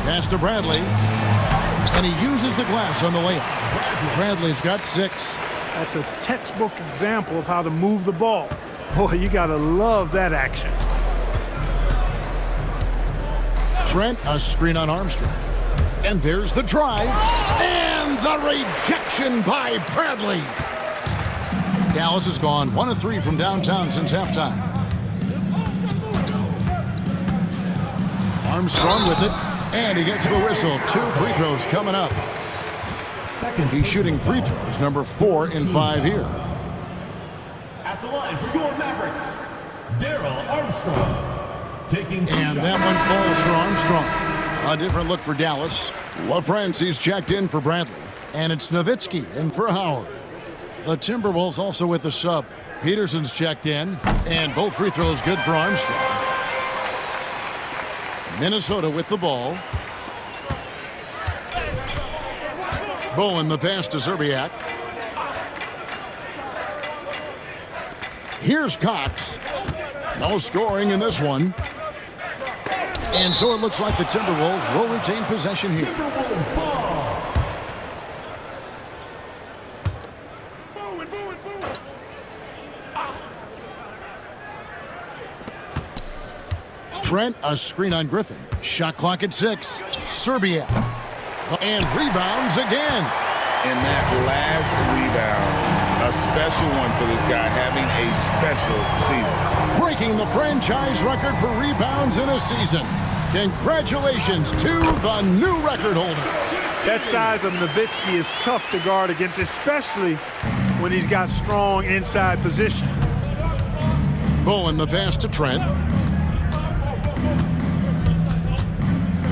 Pass to Bradley. And he uses the glass on the layup. Bradley's got 6. That's a textbook example of how to move the ball. Boy, you got to love that action. Trent, a screen on Armstrong. And there's the drive. And the rejection by Bradley. Dallas has gone 1 of 3 from downtown since halftime. Armstrong with it. And he gets the whistle. 2 free throws coming up. He's shooting free throws, number 4 in 5 here. At the line for your Mavericks, Armstrong. And that one falls for Armstrong. A different look for Dallas. LaFrancie's checked in for Bradley. And it's Nowitzki in for Howard. The Timberwolves also with the sub. Peterson's checked in. And both free throws good for Armstrong. Minnesota with the ball. Bowen the pass to Zerbiak. Here's Cox. No scoring in this one. And so it looks like the Timberwolves will retain possession here. Trent, a screen on Griffin. Shot clock at 6. Zerbiak. And rebounds again. And that last rebound, a special one for this guy, having a special season. Breaking the franchise record for rebounds in a season. Congratulations to the new record holder. That size of Nowitzki is tough to guard against, especially when he's got strong inside position. Bowen the pass to Trent.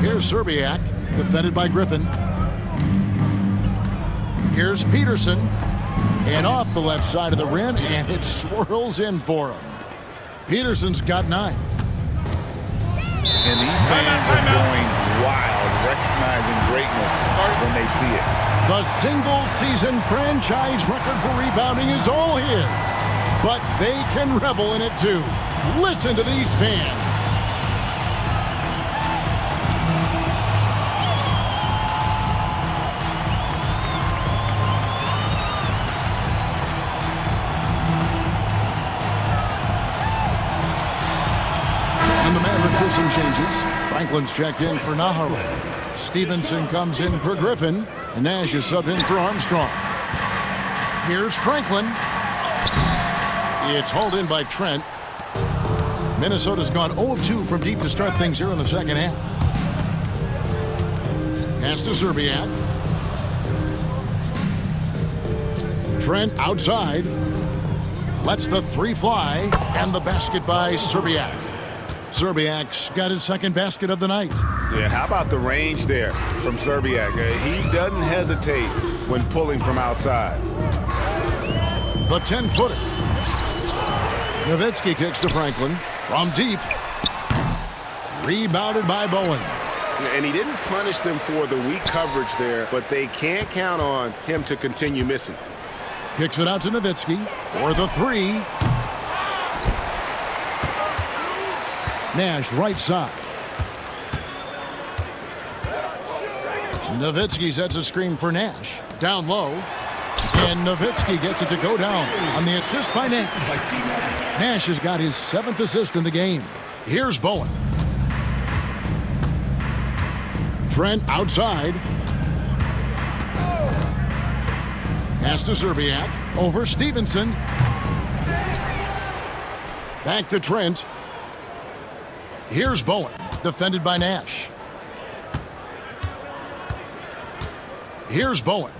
Here's Zerbiak, defended by Griffin. Here's Peterson. And off the left side of the rim, and it swirls in for him. Peterson's got 9. And these fans are going wild, recognizing greatness when they see it. The single-season franchise record for rebounding is all his. But they can revel in it, too. Listen to these fans. Some changes. Franklin's checked in for Naharu. Stevenson comes in for Griffin. And Nash is subbed in for Armstrong. Here's Franklin. It's hauled in by Trent. Minnesota's gone 0 of 2 from deep to start things here in the second half. Pass to Zerbiak. Trent outside. Lets the 3 fly. And the basket by Zerbiak. Zerbiak's got his second basket of the night. Yeah, how about the range there from Zerbiak? He doesn't hesitate when pulling from outside. The 10-footer. Nowitzki kicks to Franklin from deep. Rebounded by Bowen. And he didn't punish them for the weak coverage there, but they can't count on him to continue missing. Kicks it out to Nowitzki for the 3. Nash right side. Nowitzki sets a screen for Nash. Down low. And Nowitzki gets it to go down on the assist by Nash. Nash has got his 7th assist in the game. Here's Bowen. Trent outside. Pass to Zerbiak. Over Stevenson. Back to Trent. Here's Bowen, defended by Nash. Here's Bowen.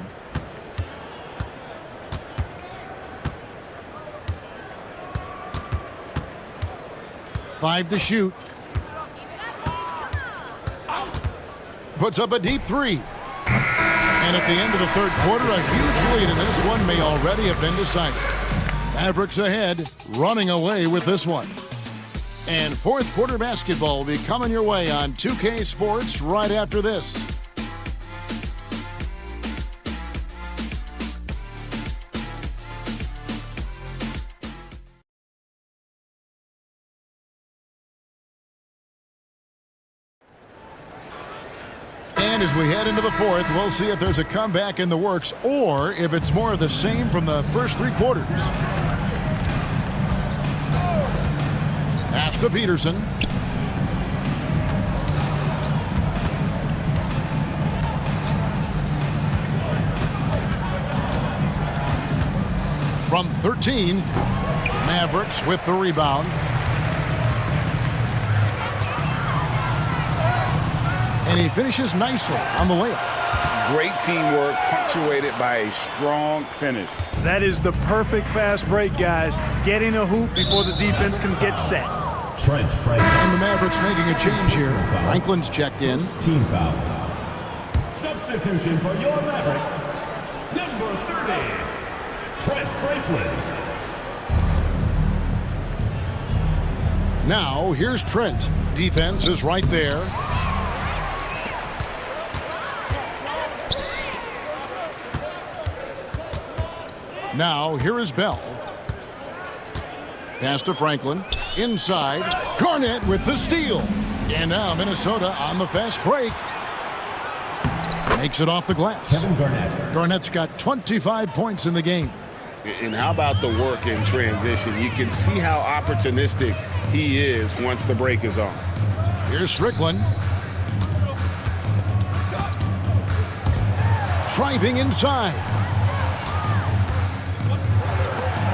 Five to shoot. Puts up a deep 3. And at the end of the third quarter, a huge lead in this one may already have been decided. Mavericks ahead, running away with this one. And fourth quarter basketball will be coming your way on 2K Sports right after this. And And as we head into the fourth, we'll see if there's a comeback in the works or if it's more of the same from the first 3 quarters. Pass to Peterson. From 13, Mavericks with the rebound. And he finishes nicely on the layup. Great teamwork, punctuated by a strong finish. That is the perfect fast break, guys. Getting a hoop before the defense can get set. Trent Franklin. And the Mavericks making a change here. Franklin's checked in. Team foul. Substitution for your Mavericks. Number 30, Trent Franklin. Now, here's Trent. Defense is right there. Now, here is Bell. Pass to Franklin. Inside. Garnett with the steal. And now Minnesota on the fast break. Makes it off the glass. Kevin Garnett. Garnett's got 25 points in the game. And how about the work in transition? You can see how opportunistic he is once the break is on. Here's Strickland. Driving inside.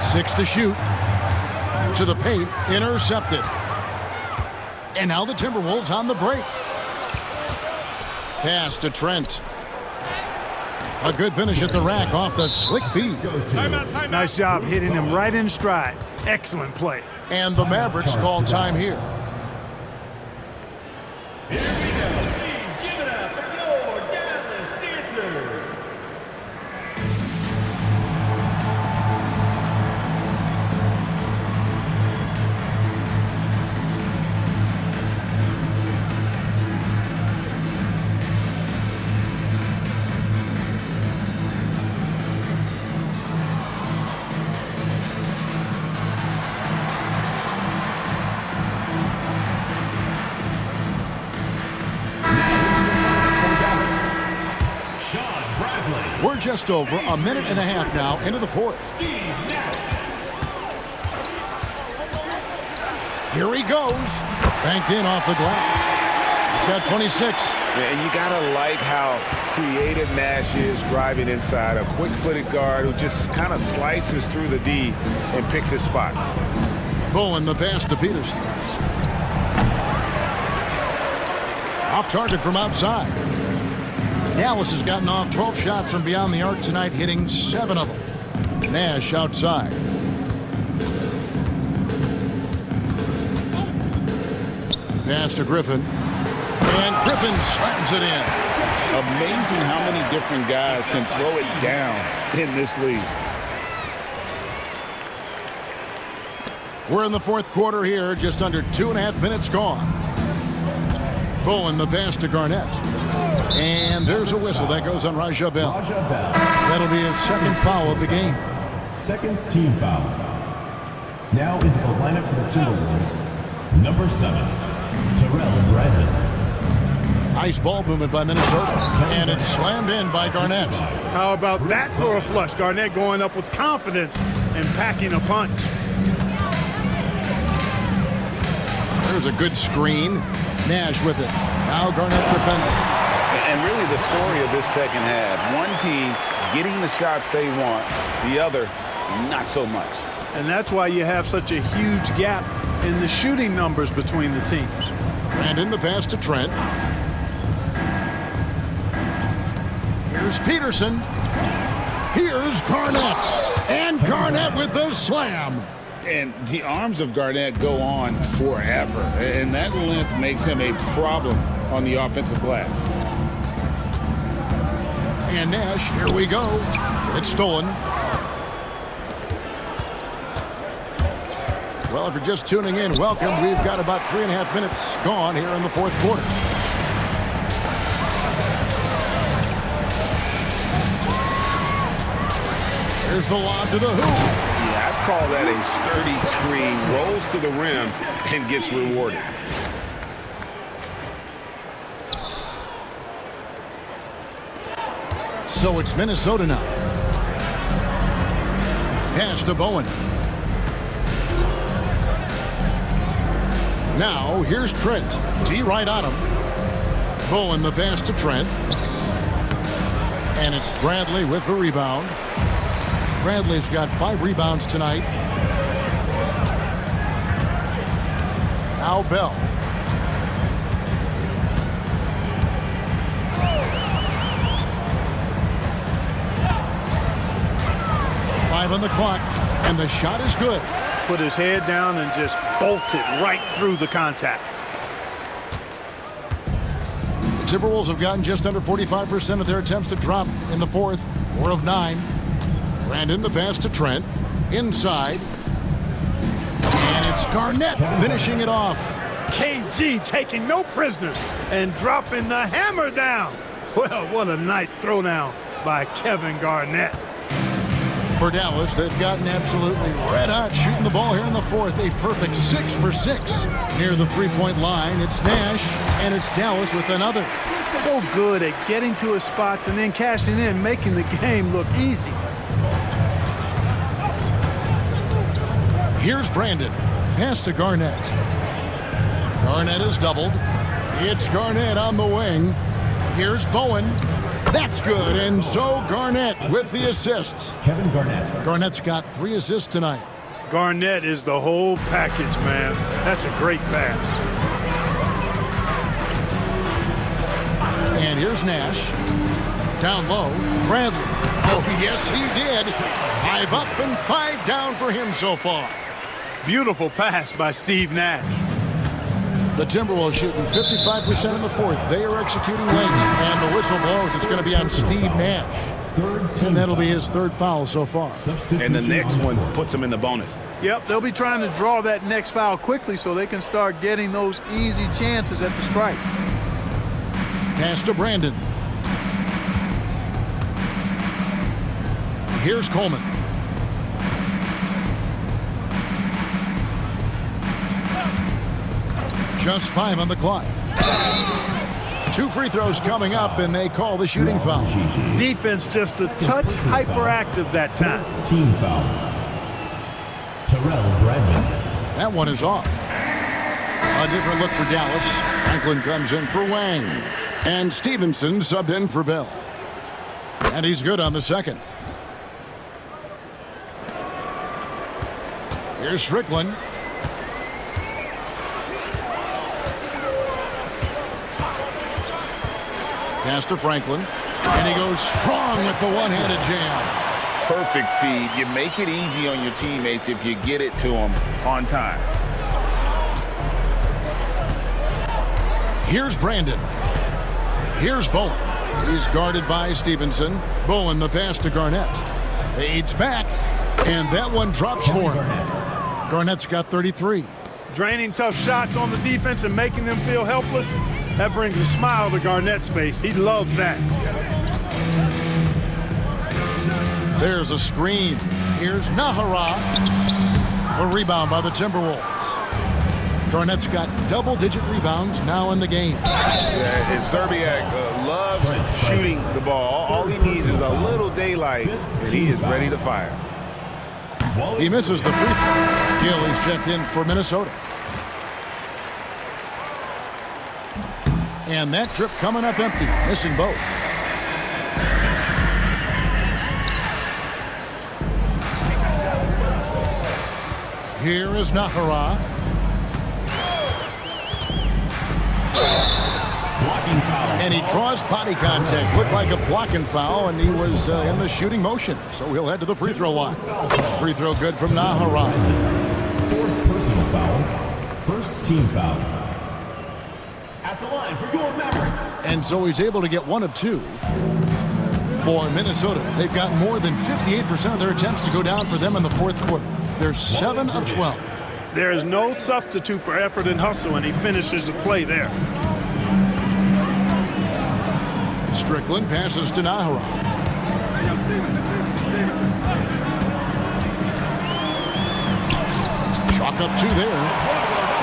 6 to shoot. To the paint. Intercepted. And now the Timberwolves on the break. Pass to Trent. A good finish at the rack off the slick feed. Nice job hitting him right in stride. Excellent play. And the Mavericks call time here. Here we go. Please give it up for your Dallas Dancers. We're just over a minute and a half now into the fourth. Here he goes. Banked in off the glass. He's got 26. And you got to like how creative Nash is driving inside. A quick-footed guard who just kind of slices through the D and picks his spots. Bowen the pass to Peterson. Off target from outside. Dallas has gotten off 12 shots from beyond the arc tonight, hitting 7 of them. Nash outside. Pass to Griffin. And Griffin slams it in. Amazing how many different guys can throw it down in this league. We're in the fourth quarter here, just under 2.5 minutes gone. Bowen the pass to Garnett. And there's a whistle that goes on Raja Bell. That'll be his second foul of the game. Second team foul. Now into the lineup for the Timberwolves. Number 7, Terrell Brandon. Nice ball movement by Minnesota. And it's slammed in by Garnett. How about that for a flush? Garnett going up with confidence and packing a punch. There's a good screen. Nash with it. Now Garnett defending. And really the story of this second half. One team getting the shots they want, the other not so much. And that's why you have such a huge gap in the shooting numbers between the teams. Brandon the pass to Trent. Here's Peterson. Here's Garnett. And Garnett with the slam. And the arms of Garnett go on forever. And that length makes him a problem on the offensive glass. And Nash, here we go. It's stolen. Well, if you're just tuning in, welcome. We've got about 3.5 minutes gone here in the fourth quarter. Here's the lob to the hoop. Yeah, I'd call that a sturdy screen. Rolls to the rim and gets rewarded. So it's Minnesota now. Pass to Bowen. Now here's Trent. D right on him. Bowen the pass to Trent. And it's Bradley with the rebound. Bradley's got 5 rebounds tonight. Now Bell. On the clock, and the shot is good. Put his head down and just bolted right through the contact. The Timberwolves have gotten just under 45% of their attempts to drop in the fourth. 4 of 9. Brandon the pass to Trent. Inside. And it's Garnett finishing it off. KG taking no prisoners and dropping the hammer down. Well, what a nice throwdown by Kevin Garnett. For Dallas, they've gotten absolutely red hot shooting the ball here in the fourth. A perfect 6 for 6 near the three-point line. It's Nash, and it's Dallas with another. So good at getting to his spots and then cashing in, making the game look easy. Here's Brandon. Pass to Garnett. Garnett is doubled. It's Garnett on the wing. Here's Bowen. That's good, and so Garnett with the assists. Kevin Garnett. Garnett's got 3 assists tonight. Garnett is the whole package, man. That's a great pass. And here's Nash. Down low, Bradley. Oh, yes, he did. 5 up and 5 down for him so far. Beautiful pass by Steve Nash. The Timberwolves shooting 55% in the fourth. They are executing late, and the whistle blows. It's going to be on Steve Nash. And that'll be his 3rd foul so far. And the next one puts him in the bonus. Yep, they'll be trying to draw that next foul quickly so they can start getting those easy chances at the strike. Pass to Brandon. Here's Coleman. Just 5 on the clock. 2 free throws coming up, and they call the shooting foul. Defense just a touch hyperactive that time. Team foul. Terrell Bradley. That one is off. A different look for Dallas. Franklin comes in for Wang. And Stevenson subbed in for Bell. And he's good on the second. Here's Strickland. Pass to Franklin, and he goes strong with the one-handed jam. Perfect feed. You make it easy on your teammates if you get it to them on time. Here's Brandon. Here's Bowen. He's guarded by Stevenson. Bowen the pass to Garnett. Fades back, and that one drops for him. Garnett's got 33. Draining tough shots on the defense and making them feel helpless. That brings a smile to Garnett's face. He loves that. There's a screen. Here's Nahara. A rebound by the Timberwolves. Garnett's got double-digit rebounds now in the game. And Serbiak loves shooting the ball. All he needs is a little daylight, and he is ready to fire. He misses the free throw. Gill is checked in for Minnesota. And that trip coming up empty, missing both. Here is Nahara. And he draws body contact. Looked like a blocking foul, and he was in the shooting motion. So he'll head to the free throw line. Free throw good from Nahara. 4th personal foul. 1st team foul. At the line for your Mavericks. And so he's able to get 1 of 2 for Minnesota. They've got more than 58% of their attempts to go down for them in the fourth quarter. They're 7 of 12. There is no substitute for effort and hustle, and he finishes the play there. Strickland passes to Nahara. Chalk up 2 there.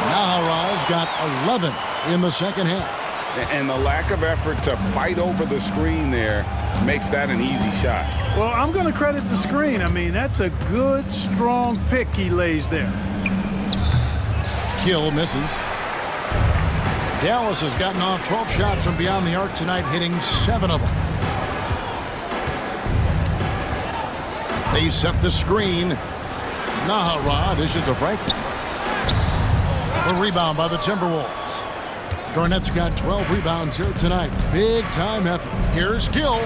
Nahara's got 11 in the second half. And the lack of effort to fight over the screen there makes that an easy shot. Well, I'm going to credit the screen. I mean, that's a good, strong pick he lays there. Gill misses. Dallas has gotten off 12 shots from beyond the arc tonight, hitting 7 of them. They set the screen. Nahara dishes to Franklin. A rebound by the Timberwolves. Garnett's got 12 rebounds here tonight. Big time effort. Here's Gill.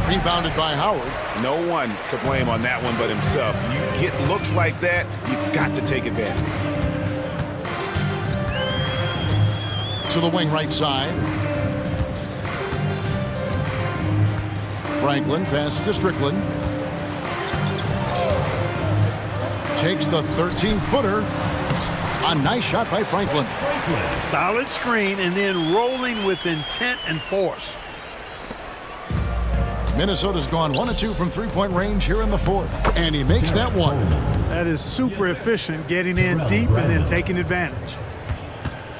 Rebounded by Howard. No one to blame on that one but himself. You get looks like that, you've got to take advantage. To the wing right side. Franklin passes to Strickland. Takes the 13-footer. A nice shot by Franklin. Solid screen and then rolling with intent and force. Minnesota's gone 1 of 2 from three-point range here in the fourth. And he makes that one. That is super efficient, getting in deep and then taking advantage.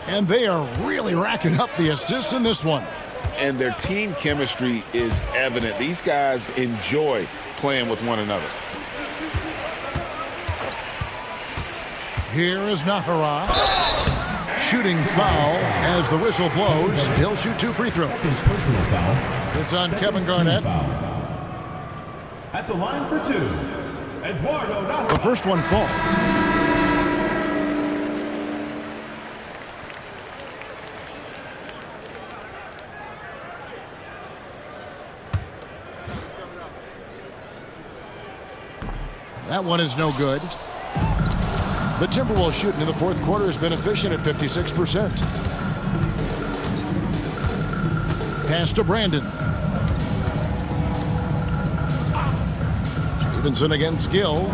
And they are really racking up the assists in this one. And their team chemistry is evident. These guys enjoy playing with one another. Here is Nahara. Shooting foul as the whistle blows. He'll shoot 2 free throws. It's on Kevin Garnett. At the line for 2, Eduardo Nahara. The first one falls. That one is no good. The Timberwolves shooting in the fourth quarter has been efficient at 56%. Pass to Brandon. Stevenson against Gill.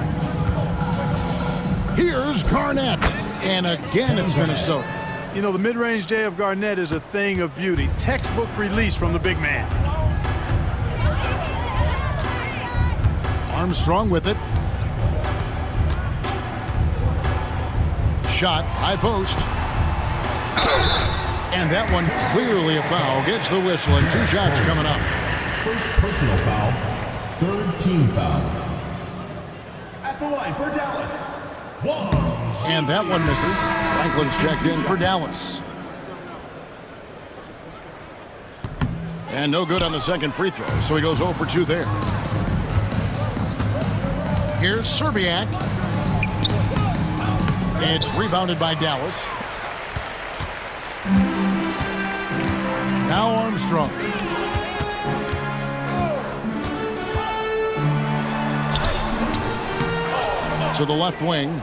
Here's Garnett. And again, it's Minnesota. You know, the mid-range J of Garnett is a thing of beauty. Textbook release from the big man. Armstrong with it. Shot, high post. And that one clearly a foul. Gets the whistle and 2 shots coming up. First personal foul, third team foul. At the line for Dallas, 1. And that one misses. Franklin's checked in for Dallas. And no good on the second free throw, so he goes 0 for 2 there. Here's Serbiak. It's rebounded by Dallas. Now Armstrong. To the left wing.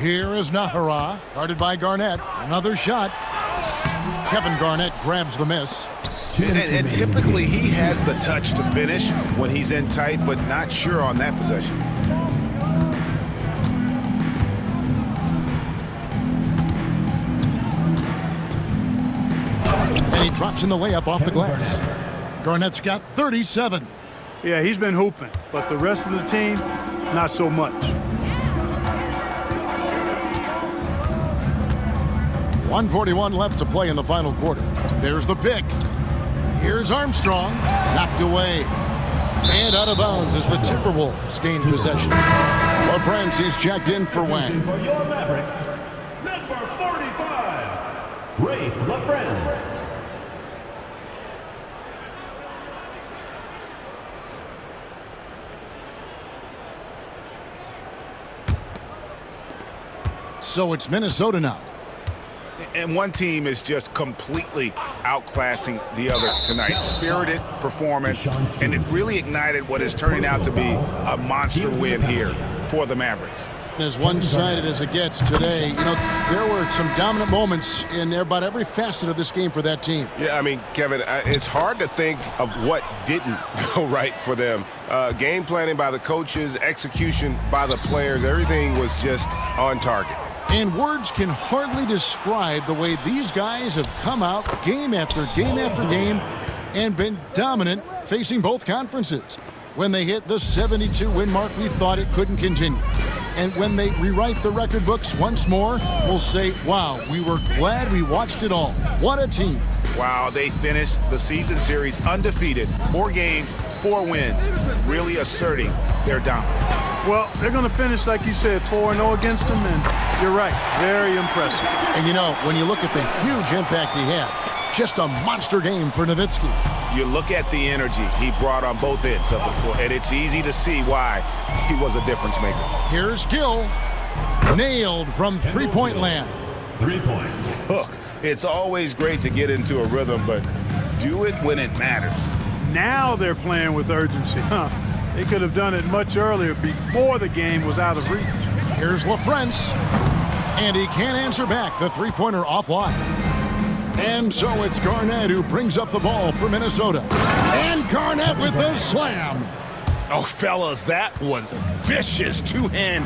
Here is Nahara, guarded by Garnett. Another shot. Kevin Garnett grabs the miss. And typically he has the touch to finish when he's in tight, but not sure on that possession. And he drops in the layup off the glass. Garnett's got 37. Yeah, he's been hooping, but the rest of the team, not so much. 1:41 left to play in the final quarter. There's the pick. Here's Armstrong. Knocked away. And out of bounds as the Timberwolves gain possession. Well, friends, he's checked in for Wang. For your Mavericks, number 45, Rafe LaFrance. So it's Minnesota now. And one team is just completely outclassing the other tonight. Spirited performance, and it really ignited what is turning out to be a monster win here for the Mavericks. As one-sided as it gets today, you know, there were some dominant moments in about every facet of this game for that team. Yeah, I mean, Kevin, it's hard to think of what didn't go right for them. Game planning by the coaches, execution by the players, everything was just on target. And words can hardly describe the way these guys have come out game after game after game and been dominant facing both conferences. When they hit the 72-win mark, we thought it couldn't continue. And when they rewrite the record books once more, we'll say, wow, we were glad we watched it all. What a team. Wow, they finished the season series undefeated. 4 games, 4 wins, really asserting their dominance. Well, they're going to finish, like you said, 4-0 against them, and you're right, very impressive. And you know, when you look at the huge impact he had, just a monster game for Nowitzki. You look at the energy he brought on both ends of the floor, and it's easy to see why he was a difference maker. Here's Gill, nailed from three-point land. 3 points. Look, it's always great to get into a rhythm, but do it when it matters. Now they're playing with urgency. They could have done it much earlier, before the game was out of reach. Here's LaFrance, and he can't answer back. The three-pointer offline. And so it's Garnett who brings up the ball for Minnesota. And Garnett with the slam. Oh, fellas, that was vicious two-hand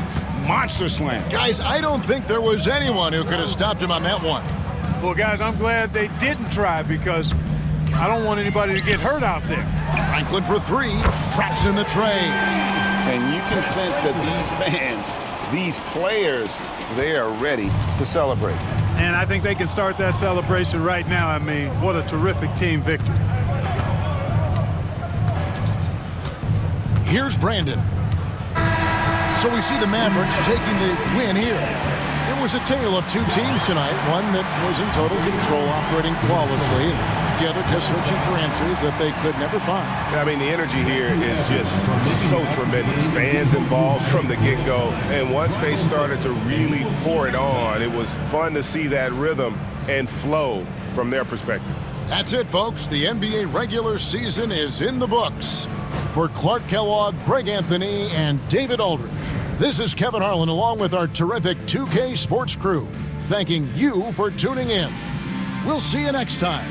monster slam. Guys, I don't think there was anyone who could have stopped him on that one. Well, guys, I'm glad they didn't try, because I don't want anybody to get hurt out there. Franklin for 3, traps in the tray. And you can sense that these fans, these players, they are ready to celebrate. And I think they can start that celebration right now. I mean, what a terrific team victory. Here's Brandon. So we see the Mavericks taking the win here. It was a tale of 2 teams tonight, one that was in total control, operating flawlessly, the other just searching for answers that they could never find. I mean, the energy here is just so tremendous. Fans involved from the get-go, and once they started to really pour it on, it was fun to see that rhythm and flow from their perspective. That's it, folks. The NBA regular season is in the books. For Clark Kellogg, Greg Anthony, and David Aldridge, this is Kevin Harlan along with our terrific 2K Sports crew, thanking you for tuning in. We'll see you next time